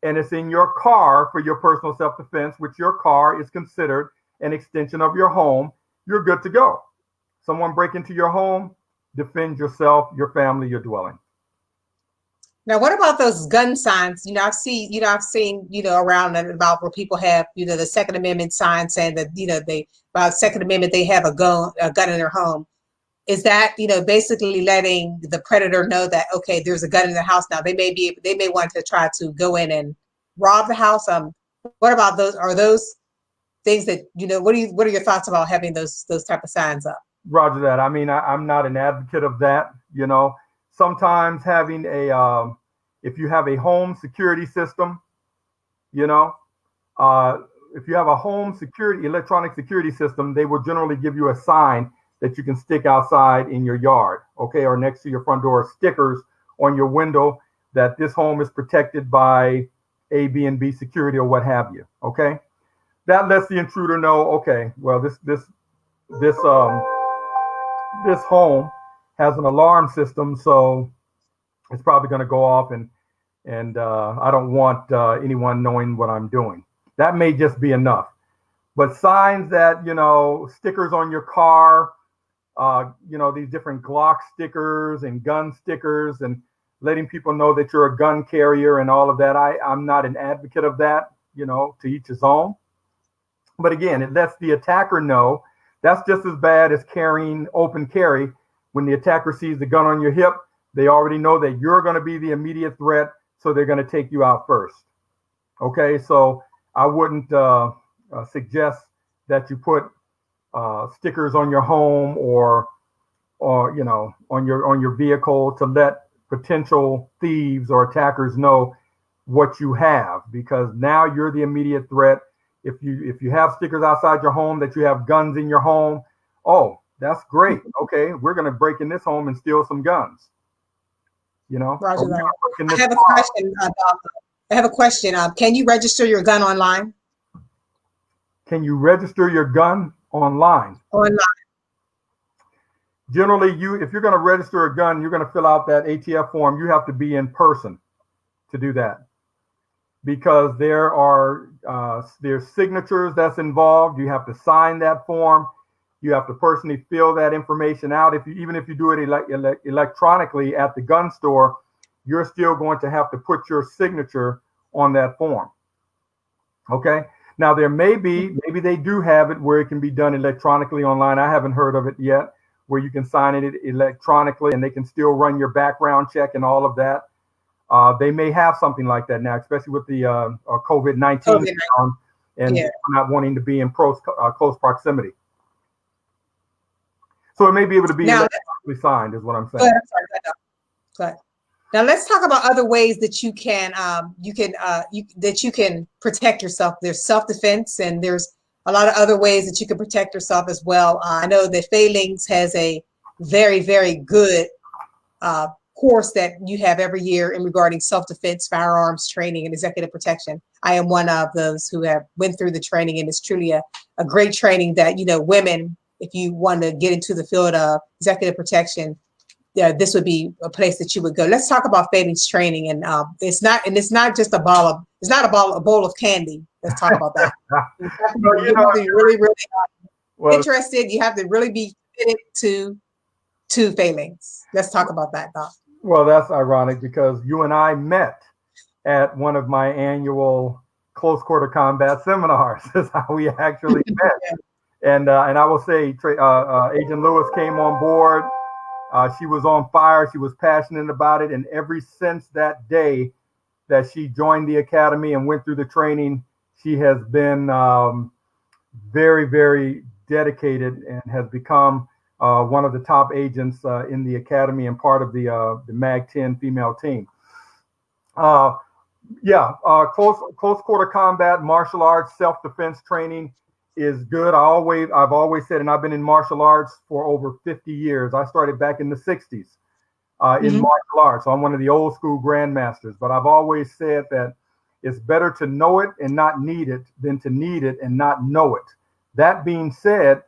and it's in your car for your personal self-defense, which your car is considered an extension of your home, you're good to go. Someone break into your home, defend yourself, your family, your dwelling. Now, what about those gun signs? I've seen, around and about where people have, the Second Amendment sign saying that, about Second Amendment, they have a gun in their home. Is that, basically letting the predator know that, okay, there's a gun in the house now. They may want to try to go in and rob the house. What about those? Are those things that, what are your thoughts about having those type of signs up? Roger that. I mean, I'm not an advocate of that. Sometimes having if you have a home security system, if you have a home electronic security system, they will generally give you a sign that you can stick outside in your yard, okay, or next to your front door, stickers on your window that this home is protected by A, B, and B security or what have you, okay? That lets the intruder know, okay, well, this home has an alarm system, so it's probably going to go off, and I don't want anyone knowing what I'm doing. That may just be enough. But signs that, stickers on your car, these different Glock stickers and gun stickers, and letting people know that you're a gun carrier and all of that. I'm not an advocate of that, to each his own. But again, it lets the attacker know that's just as bad as carrying open carry. When the attacker sees the gun on your hip, they already know that you're going to be the immediate threat, so they're going to take you out first. Okay, so I wouldn't suggest that you put stickers on your home or on your vehicle to let potential thieves or attackers know what you have, because now you're the immediate threat. If you have stickers outside your home that you have guns in your home, oh, that's great. Okay, we're going to break in this home and steal some guns. Roger that. I have a question. Can you register your gun online? Can you register your gun online? Online. Generally, if you're going to register a gun, you're going to fill out that ATF form. You have to be in person to do that, because there's signatures that's involved. You have to sign that form. You have to personally fill that information out. Even if you do it electronically at the gun store, you're still going to have to put your signature on that form. Okay. Now maybe they do have it where it can be done electronically online. I haven't heard of it yet, where you can sign it electronically and they can still run your background check and all of that. They may have something like that now, especially with the COVID-19 and not wanting to be in close proximity. So it may be able to be electronically signed, is what I'm saying. Go ahead. Now let's talk about other ways that you can protect yourself. There's self-defense, and there's a lot of other ways that you can protect yourself as well. I know that Phalanx has a very, very good course that you have every year in regarding self-defense, firearms training, and executive protection. I am one of those who have went through the training, and it's truly a great training that, women, if you want to get into the field of executive protection, this would be a place that you would go. Let's talk about Phalanx training, and it's not just a bowl of candy Let's talk about that. You have to, Well, you have to be really, really well, interested. You have to really be fitted to Phalanx. Let's talk about that, Doc. well, that's ironic because you and I met at one of my annual close quarter combat seminars. Is how we actually met. And I will say, Agent Lewis came on board. She was on fire. She was passionate about it. And ever since that day that she joined the academy and went through the training, she has been very, very dedicated and has become one of the top agents in the academy and part of the MAG 10 female team. Close quarter combat, martial arts, self-defense training is good. I've always said, and I've been in martial arts for over 50 years. I started back in the 60s in martial arts. So I'm one of the old school grandmasters, but I've always said that it's better to know it and not need it than to need it and not know it. That being said,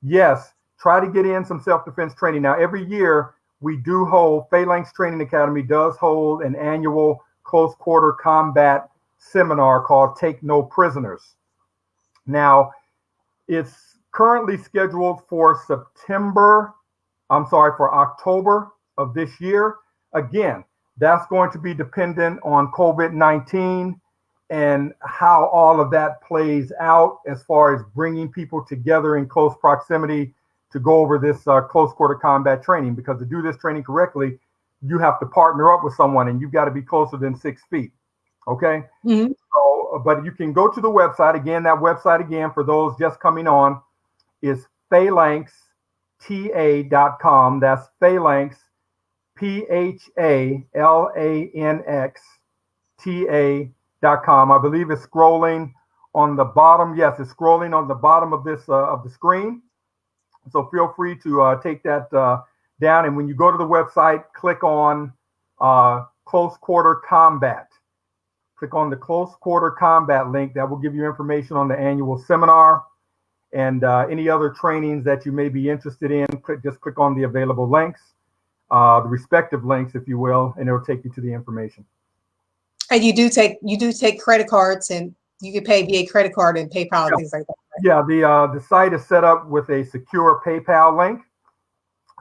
yes, try to get in some self-defense training. Now, every year we do hold, Phalanx Training Academy does hold an annual close quarter combat seminar called Take No Prisoners. Now, it's currently scheduled for October of this year. Again, that's going to be dependent on COVID-19 and how all of that plays out as far as bringing people together in close proximity to go over this close quarter combat training. Because to do this training correctly, you have to partner up with someone and you've got to be closer than 6 feet. Okay. Mm-hmm. So, but you can go to the website again. That website again, for those just coming on, is phalanxta.com. That's Phalanx, PHALANXTA.com. I believe it's scrolling on the bottom. Yes, it's scrolling on the bottom of this of the screen. So feel free to take that down. And when you go to the website, click on close quarter combat. Click on the close quarter combat link. That will give you information on the annual seminar and any other trainings that you may be interested in. Just click on the available links, the respective links, if you will, and it'll take you to the information. And you do take credit cards, and you can pay via credit card and PayPal and things like that. Right? Yeah, the site is set up with a secure PayPal link.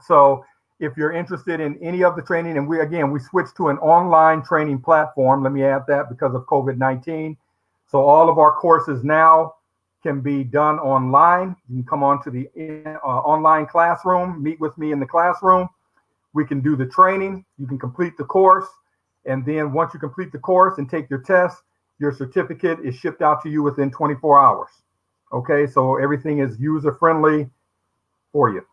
So if you're interested in any of the training, and we switched to an online training platform. Let me add that because of COVID-19. So all of our courses now can be done online. You can come on to the online classroom, meet with me in the classroom. We can do the training. You can complete the course. And then once you complete the course and take your test, your certificate is shipped out to you within 24 hours. Okay, so everything is user-friendly for you.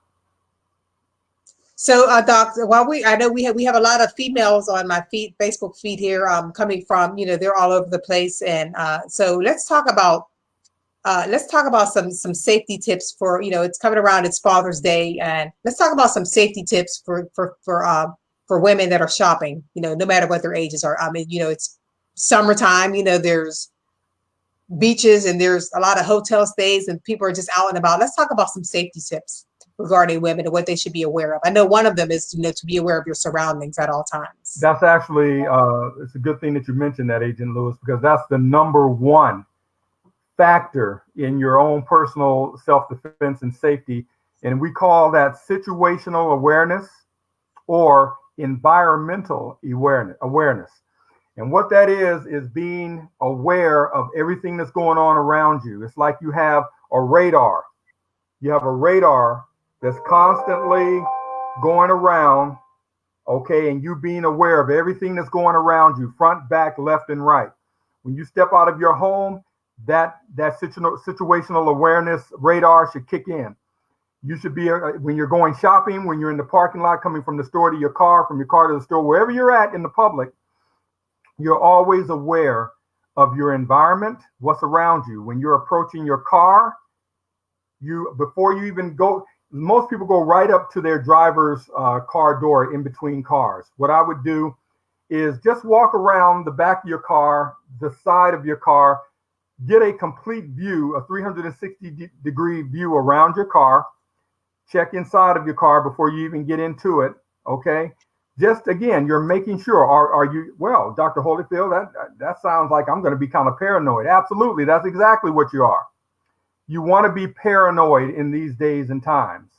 So, Doc, I know we have a lot of females on my Facebook feed here, coming from, they're all over the place, and so let's talk about some safety tips for, it's coming around, it's Father's Day, and let's talk about some safety tips for women that are shopping, no matter what their ages are. I mean, it's summertime, there's beaches and there's a lot of hotel stays and people are just out and about. Let's talk about some safety tips regarding women and what they should be aware of. I know one of them is, to be aware of your surroundings at all times. That's actually, it's a good thing that you mentioned that, Agent Lewis, because that's the number one factor in your own personal self-defense and safety. And we call that situational awareness or environmental awareness. And what that is being aware of everything that's going on around you. It's like you have a radar. You have a radar that's constantly going around, okay, and you being aware of everything that's going around you, front, back, left, and right. When you step out of your home, that situational awareness radar should kick in. You should be, when you're going shopping, when you're in the parking lot, coming from the store to your car, from your car to the store, wherever you're at in the public, you're always aware of your environment, what's around you. When you're approaching your car, before you even go, most people go right up to their driver's car door in between cars. What I would do is just walk around the back of your car, the side of your car, get a complete view, a 360-degree view around your car. Check inside of your car before you even get into it, okay? just again, you're making sure. Are you well, Dr. Holyfield? That sounds like I'm going to be kind of paranoid. Absolutely, that's exactly what you are. You want to be paranoid in these days and times.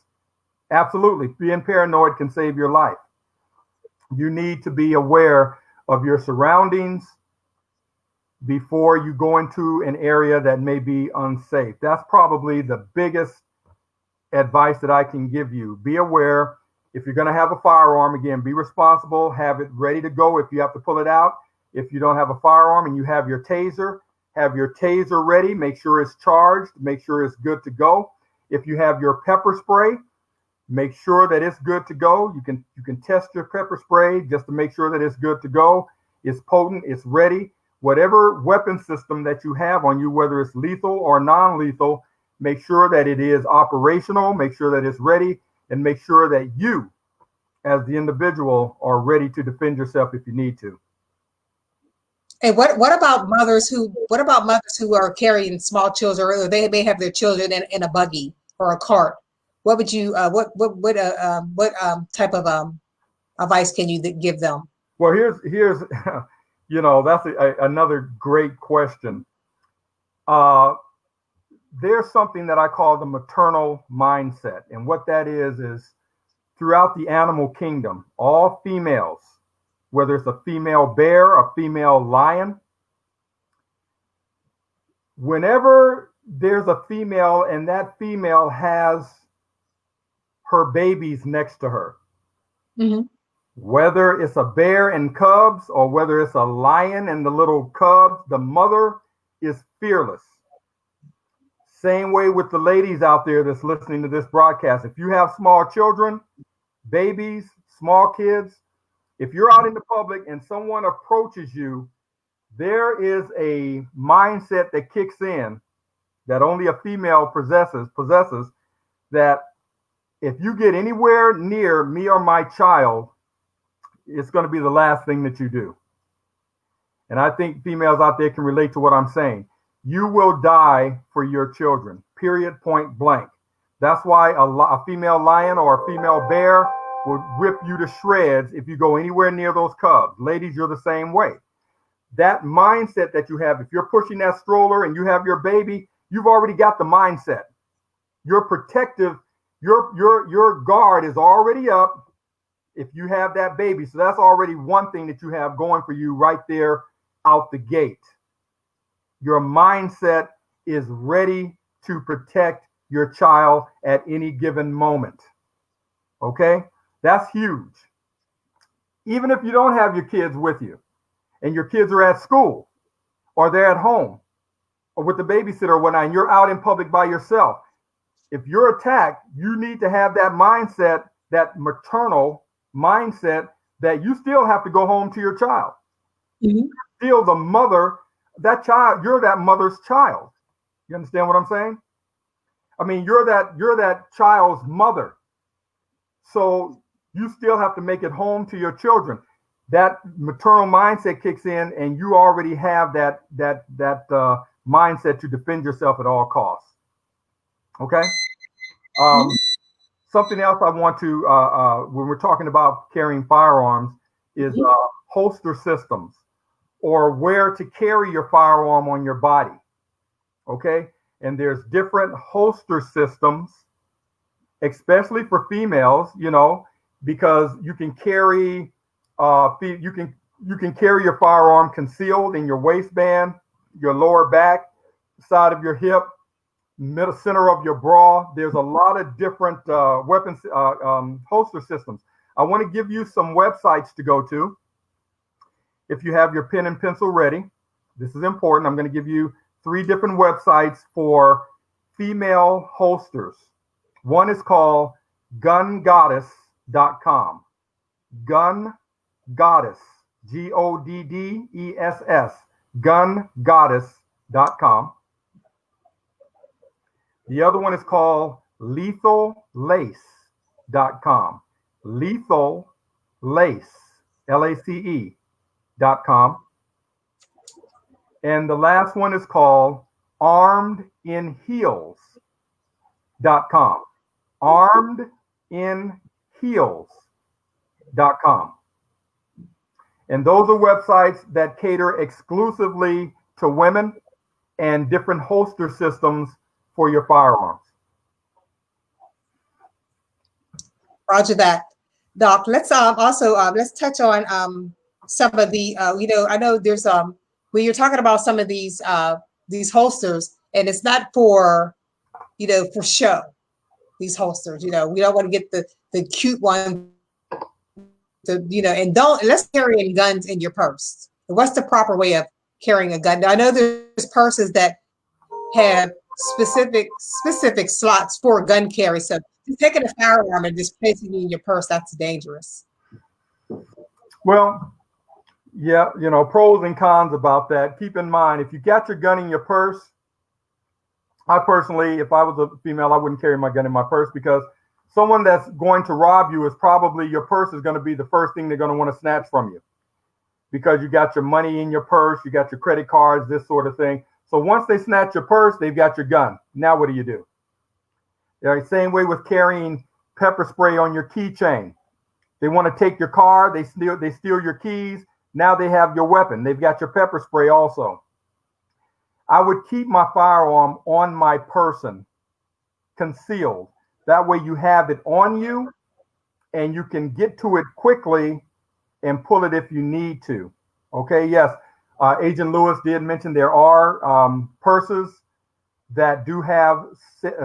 Absolutely, being paranoid can save your life. You need to be aware of your surroundings before you go into an area that may be unsafe. That's probably the biggest advice that I can give you. Be aware. If you're going to have a firearm, again, be responsible, have it ready to go if you have to pull it out. If you don't have a firearm and you have your taser, have your taser ready, make sure it's charged, make sure it's good to go. If you have your pepper spray, make sure that it's good to go. You can test your pepper spray just to make sure that it's good to go. It's potent, it's ready. Whatever weapon system that you have on you, whether it's lethal or non-lethal, make sure that it is operational, make sure that it's ready, and make sure that you, as the individual, are ready to defend yourself if you need to. And what about mothers who are carrying small children, or they may have their children in a buggy or a cart? What would you what type of advice can you give them? Well, here's that's another great question. Uh, there's something that I call the maternal mindset, and what that is throughout the animal kingdom, all females, whether it's a female bear, a female lion, whenever there's a female and that female has her babies next to her, Mm-hmm. whether it's a bear and cubs or whether it's a lion and the little cubs, the mother is fearless. Same way with the ladies out there that's listening to this broadcast. If you have small children, babies, small kids, if you're out in the public and someone approaches you, there is a mindset that kicks in that only a female possesses, that if you get anywhere near me or my child, it's going to be the last thing that you do. And I think females out there can relate to what I'm saying. You will die for your children, period, point blank. That's why a female lion or a female bear will rip you to shreds if you go anywhere near those cubs. Ladies, you're the same way. That mindset that you have, if you're pushing that stroller and you have your baby, you've already got the mindset. You're protective. Your guard is already up if you have that baby. So that's already one thing that you have going for you right there out the gate. Your mindset is ready to protect your child at any given moment. Okay? That's huge. Even if you don't have your kids with you and your kids are at school or they're at home or with the babysitter or whatnot, and you're out in public by yourself, if you're attacked, you need to have that mindset, that maternal mindset, that you still have to go home to your child. Mm-hmm. Still the mother, that child, you're that mother's child. You understand what I'm saying? I mean, you're that child's mother. So you still have to make it home to your children. That maternal mindset kicks in, and you already have that mindset to defend yourself at all costs. Okay. Mm-hmm. Something else I want to, when we're talking about carrying firearms, is holster systems, or where to carry your firearm on your body. Okay. And there's different holster systems, especially for females, because you can carry your firearm concealed in your waistband, your lower back, side of your hip, middle center of your bra. There's a lot of different weapons holster systems. I want to give you some websites to go to. If you have your pen and pencil ready, this is important. I'm going to give you 3 different websites for female holsters. One is called gungoddess.com. Gun Goddess, GODDESS, gungoddess.com. The other one is called lethalace.com. Lethal Lace, LACE.com. And the last one is called armedinheels.com. Armedinheels.com. And those are websites that cater exclusively to women and different holster systems for your firearms. Roger that, Doc. Let's also let's touch on some of the I know there's when you're talking about some of these holsters, and it's not for for show. These holsters, we don't want to get the cute one, and let's carry any guns in your purse. What's the proper way of carrying a gun? Now, I know there's purses that have specific slots for gun carry. So just taking a firearm and just placing it in your purse, that's dangerous. Well, yeah, pros and cons about that. Keep in mind, if you got your gun in your purse, I personally, if I was a female, I wouldn't carry my gun in my purse, because someone that's going to rob you is probably, your purse is going to be the first thing they're going to want to snatch from you, because you got your money in your purse, you got your credit cards, this sort of thing. So once they snatch your purse, they've got your gun. Now what do? Same way with carrying pepper spray on your keychain. They want to take your car, they steal your keys. Now they have your weapon. They've got your pepper spray also. I would keep my firearm on my person, concealed. That way you have it on you and you can get to it quickly and pull it if you need to. Okay, yes. Agent Lewis did mention there are purses that do have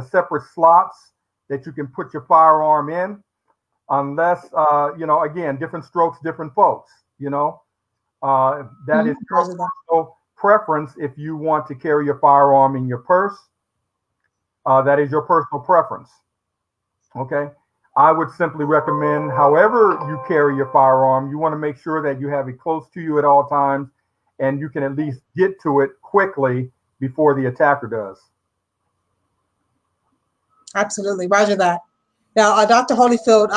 separate slots that you can put your firearm in, unless, again, different strokes, different folks, that is personal preference. If you want to carry your firearm in your purse, that is your personal preference. Okay. I would simply recommend, however you carry your firearm, you want to make sure that you have it close to you at all times, and you can at least get to it quickly before the attacker does. Absolutely, Roger that. Now, Dr. Holyfield,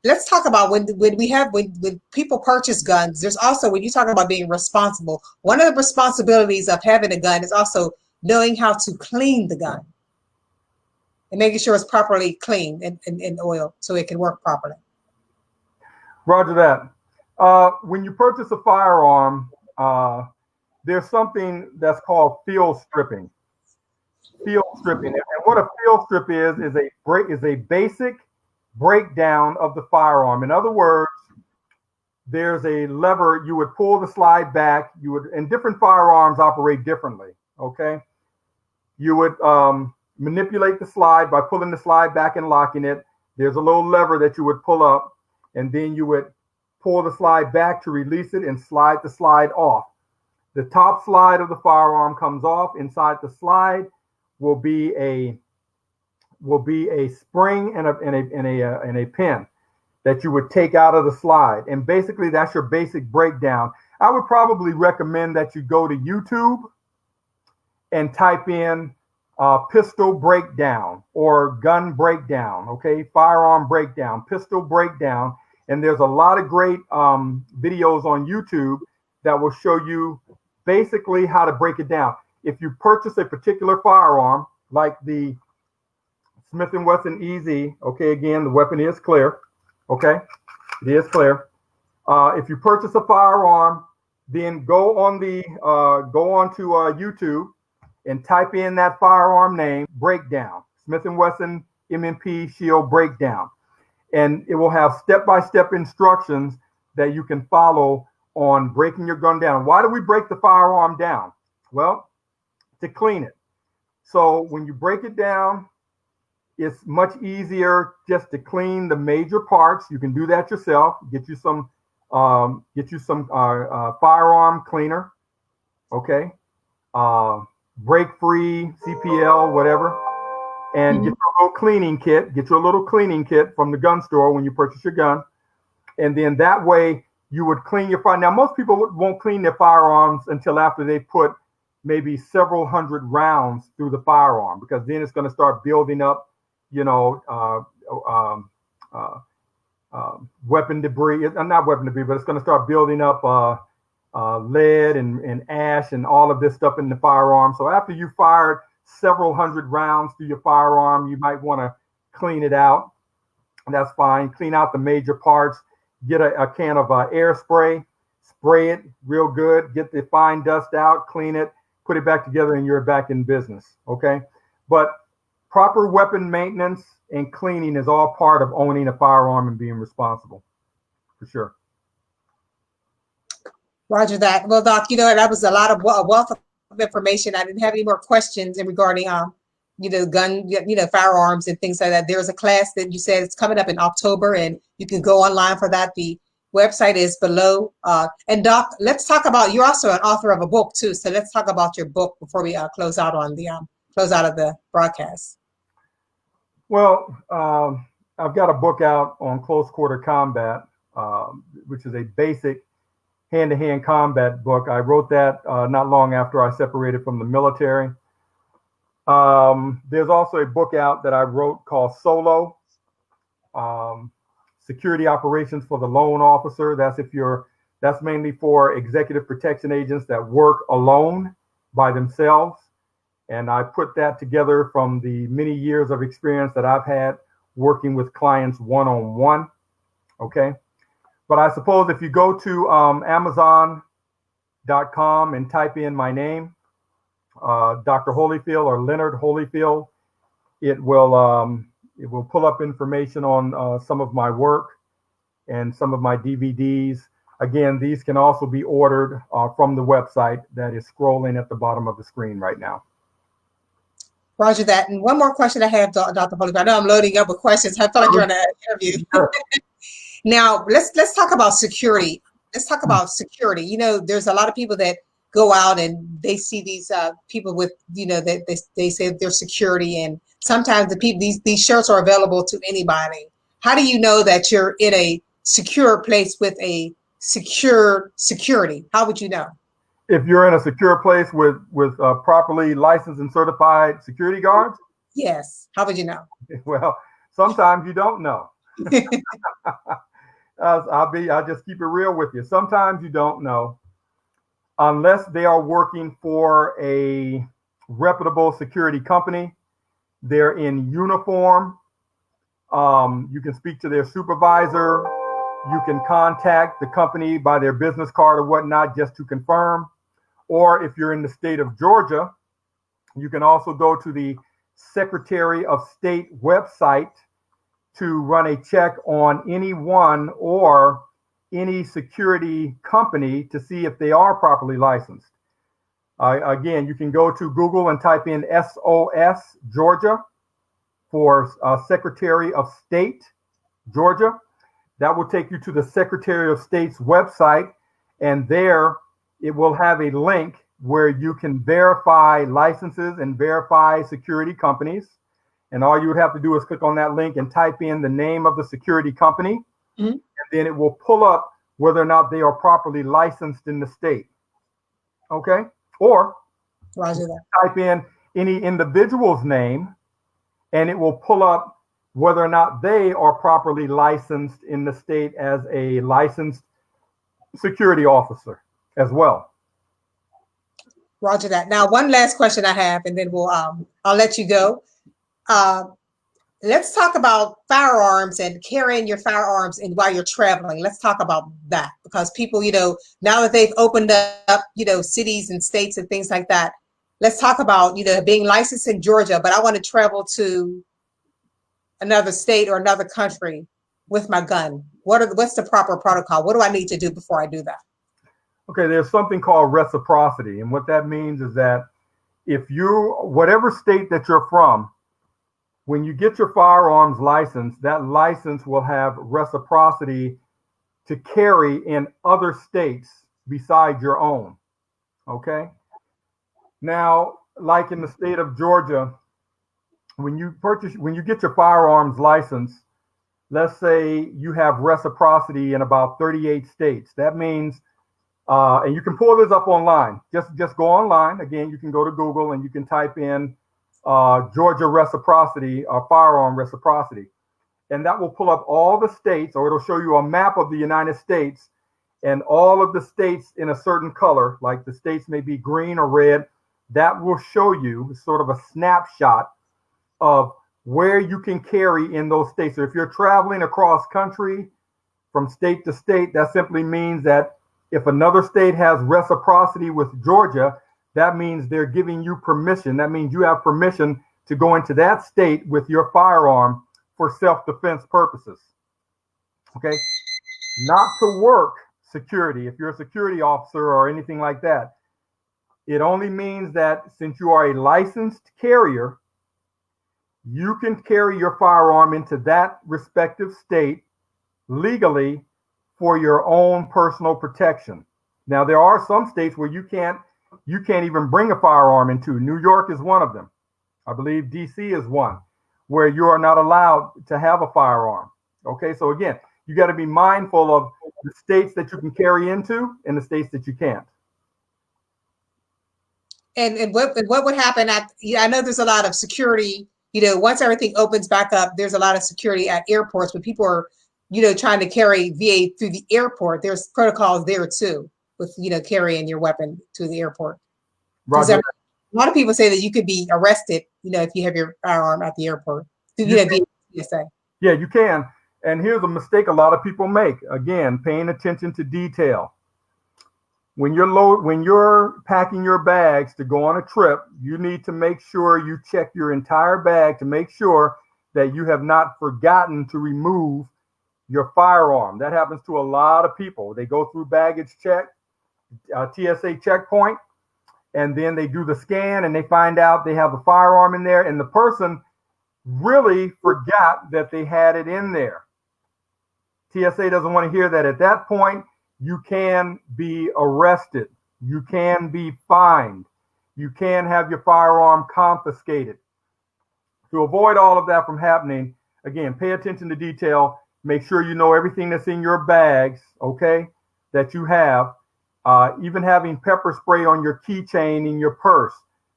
let's talk about when people purchase guns. There's also, when you talk about being responsible, one of the responsibilities of having a gun is also knowing how to clean the gun and making sure it's properly cleaned in oil so it can work properly. Roger that. When you purchase a firearm, there's something that's called field stripping. Field stripping, and what a field strip is a basic breakdown of the firearm. In other words, there's a lever, you would pull the slide back, and different firearms operate differently. Okay, you would manipulate the slide by pulling the slide back and locking it. There's a little lever that you would pull up, and then you would pull the slide back to release it and slide the slide off. The top slide of the firearm comes off. Inside the slide will be a spring and a pin that you would take out of the slide. And basically that's your basic breakdown. I would probably recommend that you go to YouTube and type in pistol breakdown or gun breakdown, okay? Firearm breakdown, pistol breakdown. And there's a lot of great videos on YouTube that will show you basically how to break it down. If you purchase a particular firearm, like the Smith & Wesson EZ, okay, again, the weapon is clear, okay? It is clear. If you purchase a firearm, then go onto YouTube and type in that firearm name, breakdown, Smith & Wesson M&P Shield breakdown. And it will have step-by-step instructions that you can follow on breaking your gun down. Why do we break the firearm down? Well, to clean it. So when you break it down, it's much easier just to clean the major parts. You can do that yourself. Get you some firearm cleaner, okay? Break-free, CPL, whatever, and get your little cleaning kit. Get your little cleaning kit from the gun store when you purchase your gun, and then that way you would clean your fire. Now, most people won't clean their firearms until after they put maybe several hundred rounds through the firearm, because then it's going to start building up, weapon debris. Not weapon debris, but it's going to start building up lead and ash and all of this stuff in the firearm. So after you fired several hundred rounds through your firearm, you might want to clean it out. That's fine. Clean out the major parts. Get a can of air spray, spray it real good, get the fine dust out, clean it, put it back together, and you're back in business. Okay. But proper weapon maintenance and cleaning is all part of owning a firearm and being responsible, for sure. Roger that. Well, Doc, that was a lot of a wealth of information. I didn't have any more questions in regarding, gun, firearms and things like that. There's a class that you said it's coming up in October, and you can go online for that. The website is below. And Doc, let's talk about, you're also an author of a book too. So let's talk about your book before we close out of the broadcast. Well, I've got a book out on close quarter combat, which is a basic hand-to-hand combat book. I wrote that not long after I separated from the military. There's also a book out that I wrote called Solo, Security Operations for the Lone Officer. That's mainly for executive protection agents that work alone by themselves. And I put that together from the many years of experience that I've had working with clients one-on-one. Okay. But I suppose if you go to Amazon.com and type in my name, Dr. Holifield or Leonard Holifield, it will pull up information on some of my work and some of my DVDs. Again, these can also be ordered from the website that is scrolling at the bottom of the screen right now. Roger that. And one more question I have, Dr. Holifield. I know I'm loading up with questions. I feel like you're on an interview. Sure. Now, let's talk about security. Let's talk about security. There's a lot of people that go out and they see these people with, that they say they're security, and sometimes the people these shirts are available to anybody. How do you know that you're in a secure place with a secure security? How would you know? If you're in a secure place with properly licensed and certified security guards? Yes. How would you know? Well, sometimes you don't know. I'll just keep it real with you. Sometimes you don't know unless they are working for a reputable security company. They're in uniform. You can speak to their supervisor. You can contact the company by their business card or whatnot just to confirm. Or if you're in the state of Georgia, you can also go to the Secretary of State website to run a check on anyone or any security company to see if they are properly licensed. Again, you can go to Google and type in SOS Georgia for Secretary of State, Georgia. That will take you to the Secretary of State's website, and there it will have a link where you can verify licenses and verify security companies. And all you would have to do is click on that link and type in the name of the security company. Mm-hmm. And then it will pull up whether or not they are properly licensed in the state. Okay? Or Roger that. Type in any individual's name and it will pull up whether or not they are properly licensed in the state as a licensed security officer as well. Roger that. Now, one last question I have, and then I'll let you go. Let's talk about firearms and carrying your firearms and while you're traveling. Let's talk about that, because people, now that they've opened up, cities and states and things like that, let's talk about, being licensed in Georgia, but I want to travel to another state or another country with my gun. What's the proper protocol? What do I need to do before I do that? Okay, there's something called reciprocity. And what that means is that whatever state that you're from, when you get your firearms license, that license will have reciprocity to carry in other states besides your own. Okay. Now, like in the state of Georgia, when you get your firearms license, let's say you have reciprocity in about 38 states. That means, and you can pull this up online. Just go online. Again, you can go to Google and you can type in Georgia reciprocity or firearm reciprocity. And that will pull up all the states, or it'll show you a map of the United States and all of the states in a certain color, like the states may be green or red. That will show you sort of a snapshot of where you can carry in those states. So if you're traveling across country from state to state, that simply means that If another state has reciprocity with Georgia, that means they're giving you permission. That means you have permission to go into that state with your firearm for self-defense purposes. Okay? Not to work security. If you're a security officer or anything like that, it only means that since you are a licensed carrier, you can carry your firearm into that respective state legally for your own personal protection. Now, there are some states where you can't even bring a firearm into. New York is one of them. I believe DC is one where you are not allowed to have a firearm. Okay, so again, you got to be mindful of the states that you can carry into and the states that you can't. And what would happen at, I know there's a lot of security, once everything opens back up, there's a lot of security at airports, but people are, trying to carry VA through the airport. There's protocols there too with, carrying your weapon to the airport. Roger. A lot of people say that you could be arrested, if you have your firearm at the airport. Via TSA. Yeah, you can. And here's a mistake a lot of people make. Again, paying attention to detail. When you're packing your bags to go on a trip, you need to make sure you check your entire bag to make sure that you have not forgotten to remove your firearm. That happens to a lot of people. They go through baggage check, TSA checkpoint, and then they do the scan and they find out they have a firearm in there, and the person really forgot that they had it in there. TSA doesn't want to hear that. At that point, you can be arrested. You can be fined. You can have your firearm confiscated. To avoid all of that from happening, again, pay attention to detail. Make sure you know everything that's in your bags, okay, that you have. Even having pepper spray on your keychain in your purse,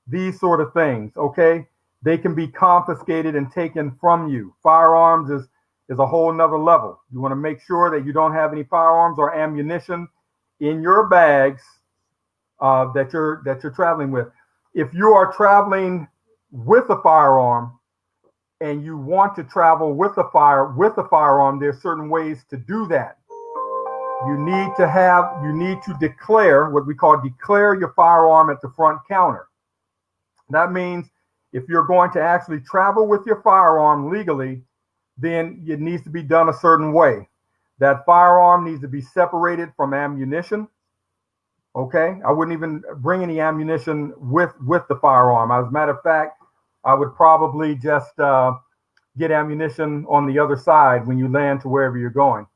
these sort of things, okay? They can be confiscated and taken from you. Firearms is a whole nother level. You want to make sure that you don't have any firearms or ammunition in your bags that you're traveling with. If you are traveling with a firearm and you want to travel with a firearm, there's certain ways to do that. You need to declare what we call declare your firearm at the front counter. That means if you're going to actually travel with your firearm legally, then it needs to be done a certain way. That firearm needs to be separated from ammunition. Okay, I wouldn't even bring any ammunition with the firearm. As a matter of fact, I would probably just get ammunition on the other side when you land to wherever you're going.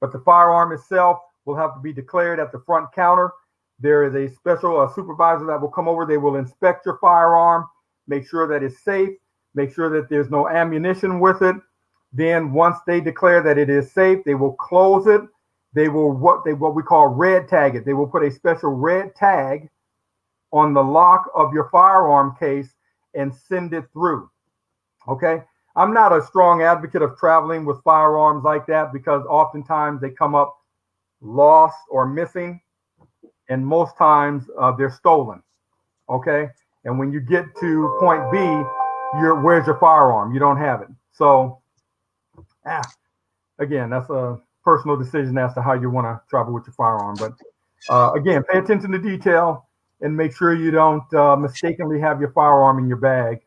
But the firearm itself will have to be declared at the front counter. There is a special supervisor that will come over. They will inspect your firearm, make sure that it's safe, make sure that there's no ammunition with it. Then once they declare that it is safe, they will close it. They will what we call red tag it. They will put a special red tag on the lock of your firearm case and send it through. Okay? I'm not a strong advocate of traveling with firearms like that because oftentimes they come up lost or missing, and most times they're stolen. Okay? And when you get to point B, where's your firearm? You don't have it. So again, that's a personal decision as to how you want to travel with your firearm. But again, pay attention to detail and make sure you don't mistakenly have your firearm in your bag.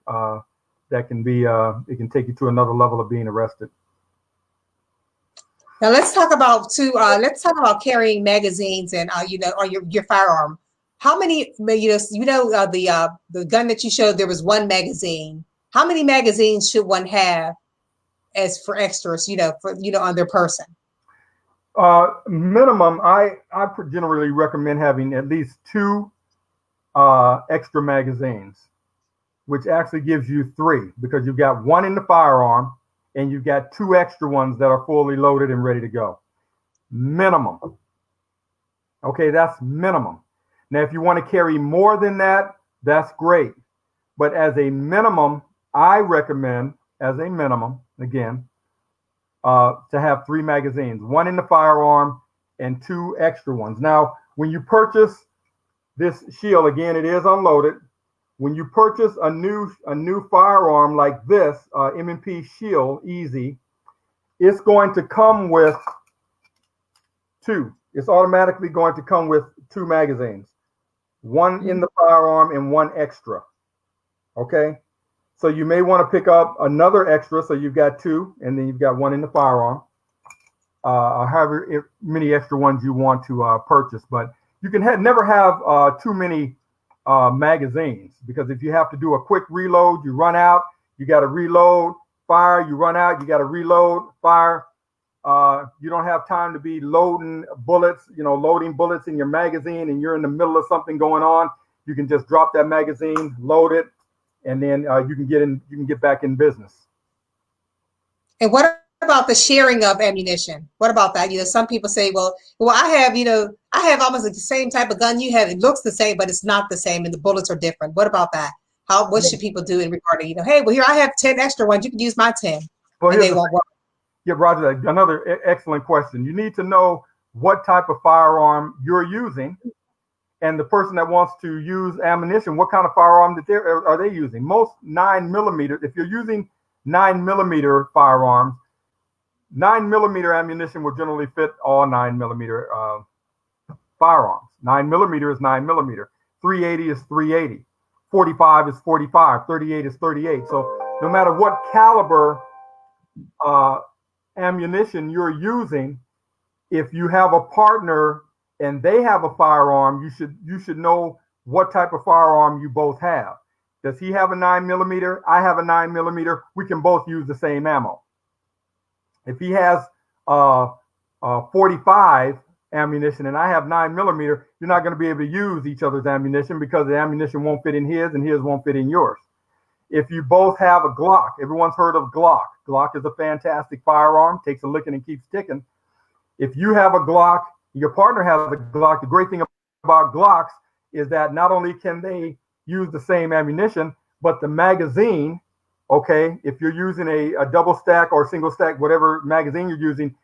That can be, it can take you to another level of being arrested. Now let's talk about carrying magazines and or your firearm. How many, the gun that you showed, there was one magazine. How many magazines should one have as for extras, on their person? Minimum, I generally recommend having at least 2 extra magazines, which actually gives you 3 because you've got 1 in the firearm and you've got 2 extra ones that are fully loaded and ready to go. Minimum. Okay, that's minimum. Now, if you want to carry more than that, that's great. But as a minimum, I recommend, as a minimum, again, to have 3 magazines, 1 in the firearm and 2 extra ones. Now, when you purchase this shield, again, it is unloaded. When you purchase a new firearm like this, M&P Shield Easy, it's going to come with 2 it's automatically going to come with 2 magazines, one in Mhm. the firearm and one extra. Okay. So you may want to pick up another extra. So you've got 2, and then you've got one in the firearm, however many extra ones you want to purchase. But you can never have too many magazines, because if you have to do a quick reload, you run out, you got to reload, fire, you run out, you got to reload, fire. You don't have time to be loading bullets, loading bullets in your magazine, and you're in the middle of something going on. You can just drop that magazine, load it, and then you can get back in business. And what about the sharing of ammunition? What about that? Some people say, well, I have almost the same type of gun you have. It looks the same, but it's not the same, and the bullets are different. What about that? What should people do in regarding, hey, well, here I have 10 extra ones. You can use my 10, Well, and here's they the won't work. Yeah, Roger, another excellent question. You need to know what type of firearm you're using, and the person that wants to use ammunition, what kind of firearm are they using? Most 9mm, if you're using 9mm firearms, 9mm ammunition will generally fit all 9mm firearms. 9mm is 9mm. 380 is 380. 45 is 45. 38 is 38. So no matter what caliber uh, ammunition you're using, if you have a partner and they have a firearm, you should know what type of firearm you both have. Does he have a 9mm? I have a 9mm. We can both use the same ammo. If he has 45 ammunition and I have 9mm, you're not going to be able to use each other's ammunition, because the ammunition won't fit in his and his won't fit in yours. If you both have a Glock, everyone's heard of Glock. Glock is a fantastic firearm, takes a licking and keeps ticking. If you have a Glock, your partner has a Glock, the great thing about Glocks is that not only can they use the same ammunition, but the magazine, okay, if you're using a double stack or single stack, whatever magazine you're using,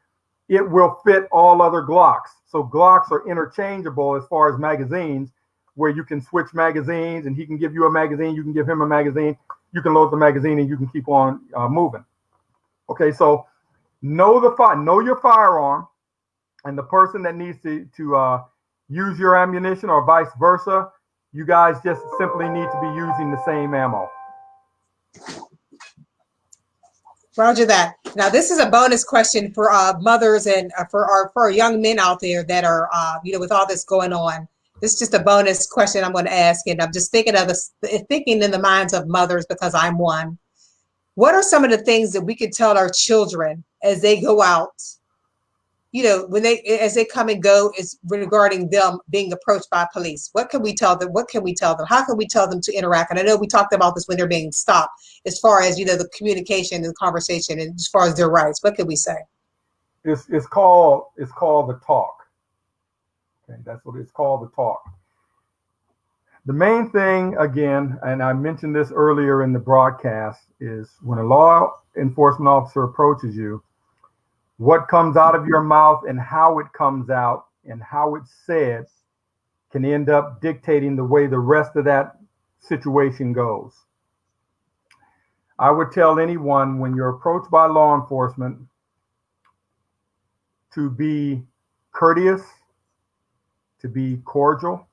it will fit all other Glocks. So Glocks are interchangeable as far as magazines, where you can switch magazines, and he can give you a magazine, you can give him a magazine, you can load the magazine, and you can keep on moving. Okay, so know your firearm, and the person that needs to use your ammunition, or vice versa, you guys just simply need to be using the same ammo. Roger that. Now, this is a bonus question for mothers and for our young men out there that are, with all this going on. This is just a bonus question I'm going to ask, and I'm just thinking in the minds of mothers, because I'm one. What are some of the things that we could tell our children as they go out? As they come and go, is regarding them being approached by police. What can we tell them? What can we tell them? How can we tell them to interact? And I know we talked about this when they're being stopped, as far as, the communication and the conversation, and as far as their rights. What can we say? It's called the talk. Okay, that's what it's called, the talk. The main thing, again, and I mentioned this earlier in the broadcast, is when a law enforcement officer approaches you, what comes out of your mouth and how it comes out and how it's said can end up dictating the way the rest of that situation goes. I would tell anyone, when you're approached by law enforcement, to be courteous, to be cordial,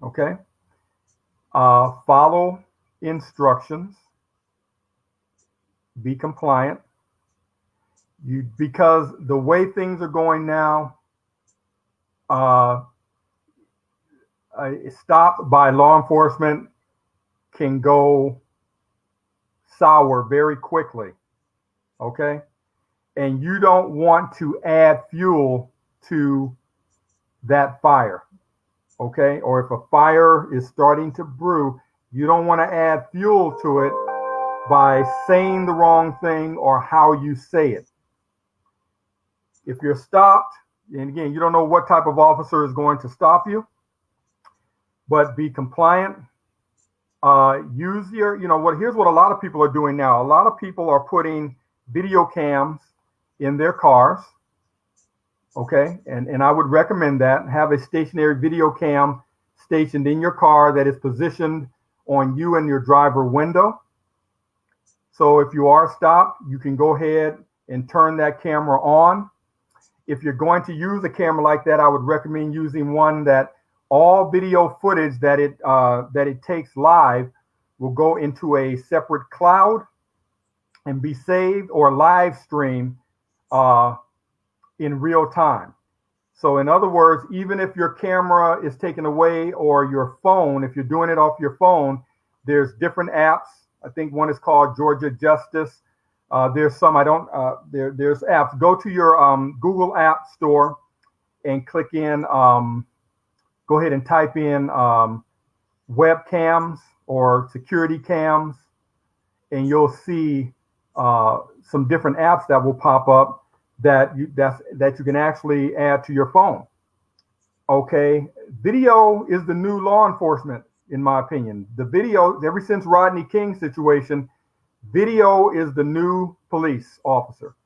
okay? Follow instructions, be compliant. Because the way things are going now, a stop by law enforcement can go sour very quickly, okay? And you don't want to add fuel to that fire, okay? Or if a fire is starting to brew, you don't want to add fuel to it by saying the wrong thing or how you say it. If you're stopped, and again, you don't know what type of officer is going to stop you, but be compliant. Use your, here's what a lot of people are doing now. A lot of people are putting video cams in their cars, okay? And I would recommend that. Have a stationary video cam stationed in your car that is positioned on you and your driver window. So if you are stopped, you can go ahead and turn that camera on. If you're going to use a camera like that, I would recommend using one that all video footage that it takes live will go into a separate cloud and be saved or live streamed uh, in real time. So in other words, even if your camera is taken away or your phone, if you're doing it off your phone, there's different apps. I think one is called Georgia Justice. There's some I don't. There's apps. Go to your Google App Store and click in. Go ahead and type in webcams or security cams, and you'll see some different apps that will pop up that you can actually add to your phone. Okay, video is the new law enforcement, in my opinion. The video, ever since Rodney King's situation, video is the new police officer,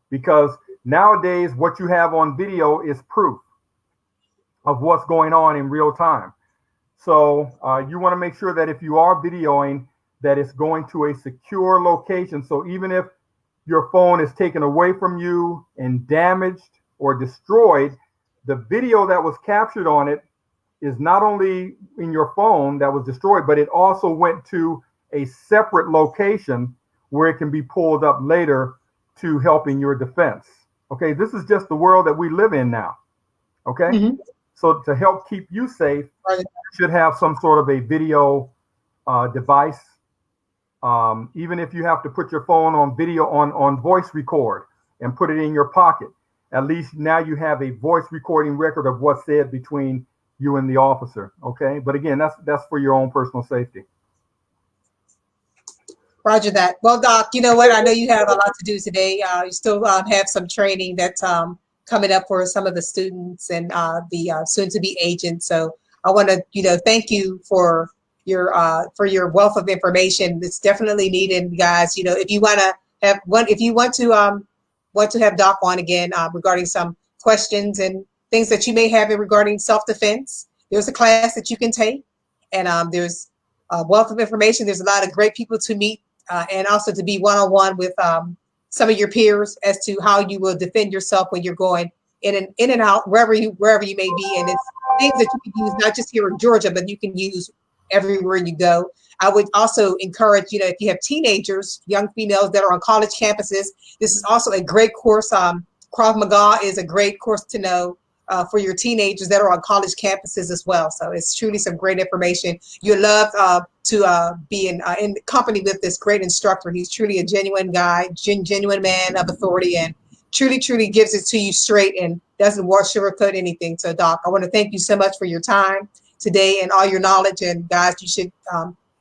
because nowadays what you have on video is proof of what's going on in real time. So you want to make sure that if you are videoing, that it's going to a secure location. So even if your phone is taken away from you and damaged or destroyed, the video that was captured on it is not only in your phone that was destroyed, but it also went to a separate location where it can be pulled up later to help in your defense. Okay, this is just the world that we live in now. Okay, so to help keep you safe, you should have some sort of a video device. Even if you have to put your phone on video on voice record and put it in your pocket, at least now you have a voice recording record of what's said between you and the officer. Okay, but again, that's for your own personal safety. Roger that. Well, Doc, you know what? I know you have a lot to do today. You still have some training that's coming up for some of the students and the soon-to-be agents. So I want to, thank you for your wealth of information. It's definitely needed, guys. If you want to have one, if you want to have Doc on again regarding some questions and things that you may have regarding self-defense, there's a class that you can take, and there's a wealth of information. There's a lot of great people to meet. And also to be one-on-one with some of your peers as to how you will defend yourself when you're going in and out wherever you may be. And it's things that you can use not just here in Georgia, but you can use everywhere you go. I would also encourage, if you have teenagers, young females that are on college campuses, this is also a great course. Krav Maga is a great course to know for your teenagers that are on college campuses as well. So it's truly some great information. You'll love to be in company with this great instructor. He's truly a genuine guy, genuine man of authority, and truly gives it to you straight and doesn't sugarcoat anything. So Doc, I want to thank you so much for your time today and all your knowledge. And guys, you should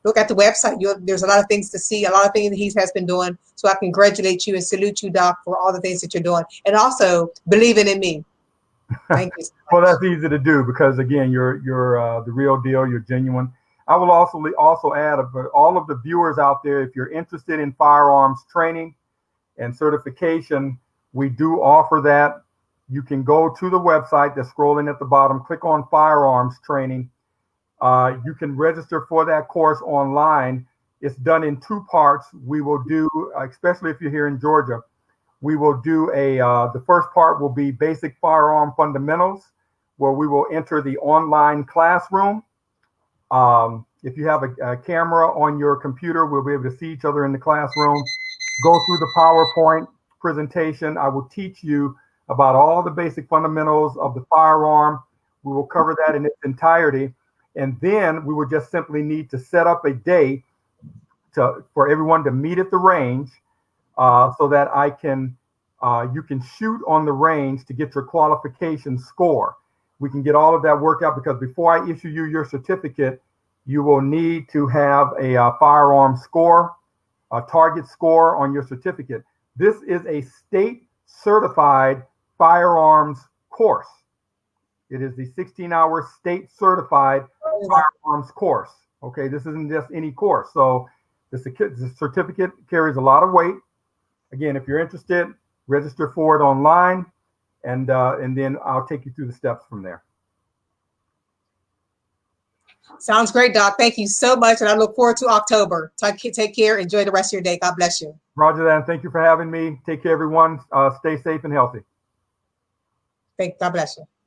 look at the website. There's a lot of things to see, a lot of things that he has been doing. So I congratulate you and salute you, Doc, for all the things that you're doing, and also believing in me. Thank you so much. Well, that's easy to do because again, you're the real deal. You're genuine. I will also add all of the viewers out there, if you're interested in firearms training and certification, we do offer that. You can go to the website that's scrolling at the bottom, click on firearms training. You can register for that course online. It's done in 2 parts. We will do, especially if you're here in Georgia, we will do the first part will be basic firearm fundamentals, where we will enter the online classroom. If you have a camera on your computer, we'll be able to see each other in the classroom. Go through the PowerPoint presentation. I will teach you about all the basic fundamentals of the firearm. We will cover that in its entirety. And then we will just simply need to set up a day for everyone to meet at the range so that you can shoot on the range to get your qualification score. We can get all of that worked out because before I issue you your certificate, you will need to have a firearm score, a target score on your certificate. This is a state certified firearms course. It is the 16-hour state certified firearms course. Okay, this isn't just any course. So the certificate carries a lot of weight. Again, if you're interested, register for it online, and then I'll take you through the steps from there. Sounds great, Doc. Thank you so much, and I look forward to October. Take care. Enjoy the rest of your day. God bless you. Roger that, and thank you for having me. Take care, everyone. Stay safe and healthy. God bless you.